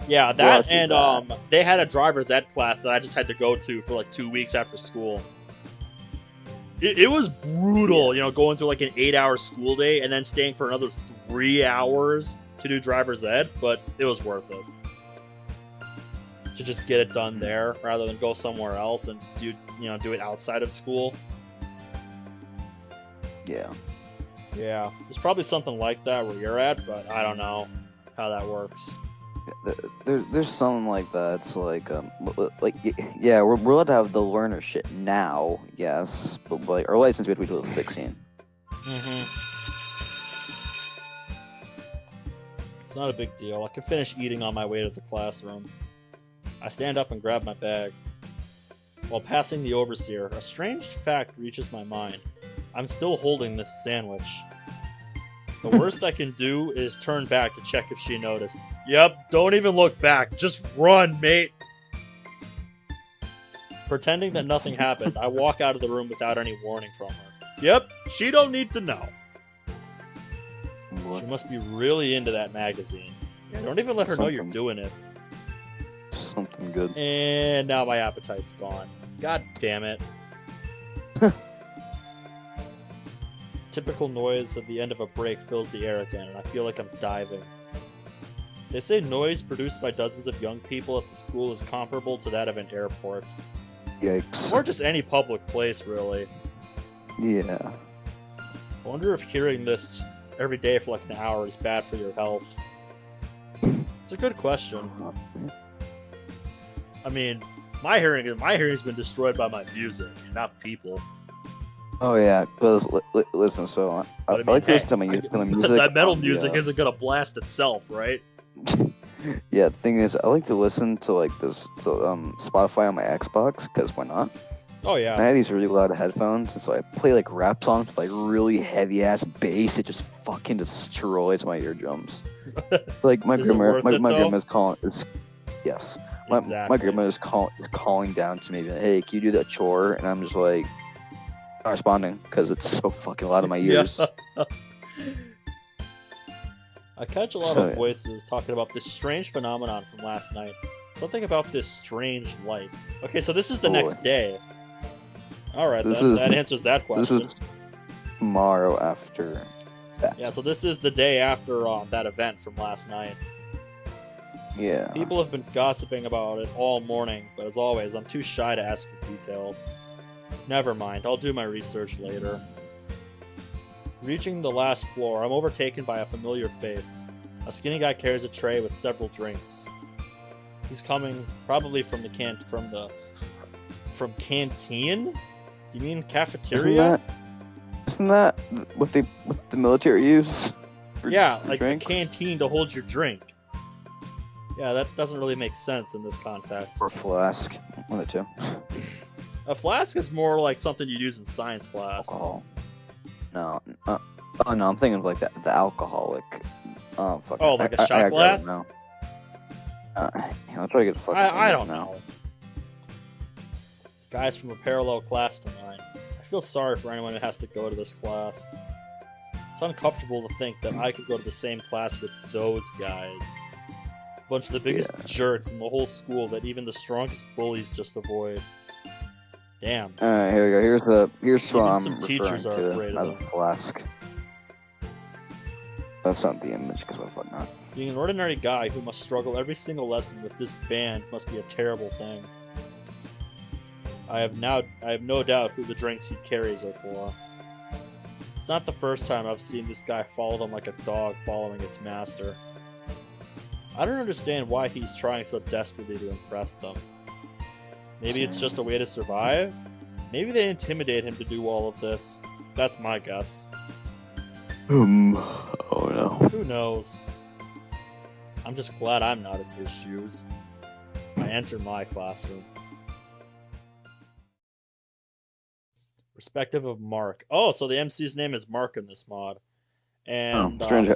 Yeah, that and they had a driver's ed class that I just had to go to for like 2 weeks after school. It was brutal, going through like an 8-hour school day and then staying for another 3 hours to do driver's ed, but it was worth it. To just get it done there rather than go somewhere else and do it outside of school. Yeah. Yeah, there's probably something like that where you're at, but I don't know how that works. There's something like that. It's like we're allowed to have the learner shit now, yes, but like our license we have to wait till 16. It's not a big deal. I can finish eating on my way to the classroom. I stand up and grab my bag. While passing the overseer, a strange fact reaches my mind. I'm still holding this sandwich. The worst I can do is turn back to check if she noticed. Yep, don't even look back. Just run, mate. Pretending that nothing happened, I walk out of the room without any warning from her. Yep, she don't need to know. What? She must be really into that magazine. Yeah, don't even let her know you're doing it. Something good. And now my appetite's gone. God damn it. Typical noise of the end of a break fills the air again, and I feel like I'm diving. They say noise produced by dozens of young people at the school is comparable to that of an airport. Yikes. Or just any public place, really. Yeah. I wonder if hearing this every day for like an hour is bad for your health. It's a good question. I mean, my hearing's been destroyed by my music, not people. Oh yeah, because listen, so I like to listen to my music. That metal music isn't gonna blast itself, right? Yeah, the thing is, I like to listen to like this Spotify on my Xbox, because why not? Oh yeah. And I have these really loud headphones, and so I play like rap songs with like really heavy ass bass. It just fucking destroys my eardrums. Like my grandma's calling. Yes. My grandma is calling down to me, like, hey, can you do that chore? And I'm just like, not responding because it's so fucking loud in my ears. Yeah. I catch a lot of voices talking about this strange phenomenon from last night. Something about this strange light. Okay, so this is the next day. Alright, that answers that question. This is tomorrow after that. Yeah, so this is the day after that event from last night. Yeah. People have been gossiping about it all morning, but as always, I'm too shy to ask for details. Never mind, I'll do my research later. Reaching the last floor, I'm overtaken by a familiar face. A skinny guy carries a tray with several drinks. He's coming probably from canteen? You mean cafeteria? Isn't that what the military use? Yeah, like a canteen to hold your drink. Yeah, that doesn't really make sense in this context. Or flask. One of the two. A flask is more like something you'd use in science class. Alcohol. No. Oh no, I'm thinking of like the alcoholic. Oh fuck. Oh, like a shot glass? No. Yeah, I'll try to get the fuck. I don't know. Guys from a parallel class to mine. I feel sorry for anyone who has to go to this class. It's uncomfortable to think that I could go to the same class with those guys. A bunch of the biggest jerks in the whole school that even the strongest bullies just avoid. Damn. Alright, here we go. Here's what I'm some teachers referring are to afraid as of a them. flask. That's not the image, because what the fuck not. Being an ordinary guy who must struggle every single lesson with this band must be a terrible thing. I have no doubt who the drinks he carries are for. It's not the first time I've seen this guy follow them like a dog following its master. I don't understand why he's trying so desperately to impress them. Maybe it's just a way to survive? Maybe they intimidate him to do all of this. That's my guess. Oh no. Who knows? I'm just glad I'm not in his shoes. I enter my classroom. Perspective of Mark. Oh, so the MC's name is Mark in this mod. And strange.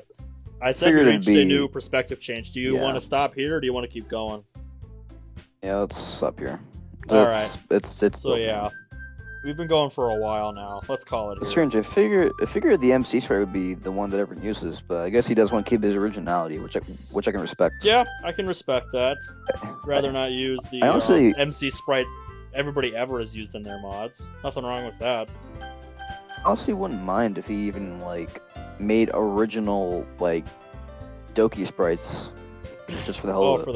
I said we Figured reached it'd a be- new perspective change. Do you Yeah. want to stop here or do you want to keep going? Yeah, let's up here. Alright. It's So yeah. We've been going for a while now. Let's call it It's here. strange. I figured the MC sprite would be the one that everyone uses, but I guess he does want to keep his originality, which I can respect. Yeah, I can respect that. Rather not use the I honestly- MC sprite everybody ever has used in their mods. Nothing wrong with that. I honestly wouldn't mind if he even like made original like Doki sprites just for the whole. For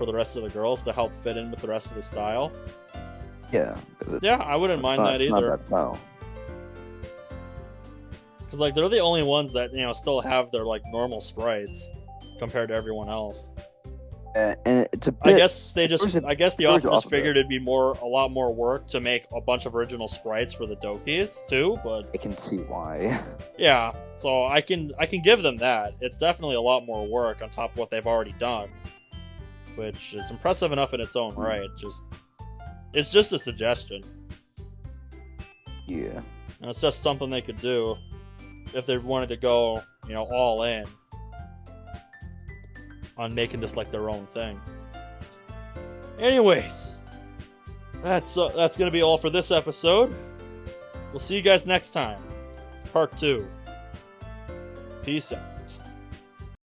the rest of the girls to help fit in with the rest of the style. Yeah. 'Cause it's- Yeah, I wouldn't mind that it's not either. that style. Because like they're the only ones that still have their like normal sprites compared to everyone else. And it's a I bit. guess they just Where's it- I guess the where's author it just off of figured it'd be a lot more work to make a bunch of original sprites for the Dokis too, but I can see why. yeah, so I can give them that. It's definitely a lot more work on top of what they've already done, which is impressive enough in its own right. It's just a suggestion, Yeah. and it's just something they could do if they wanted to go, all in on making this like their own thing. Anyways, that's gonna be all for this episode. We'll see you guys next time. Part 2. Peace out.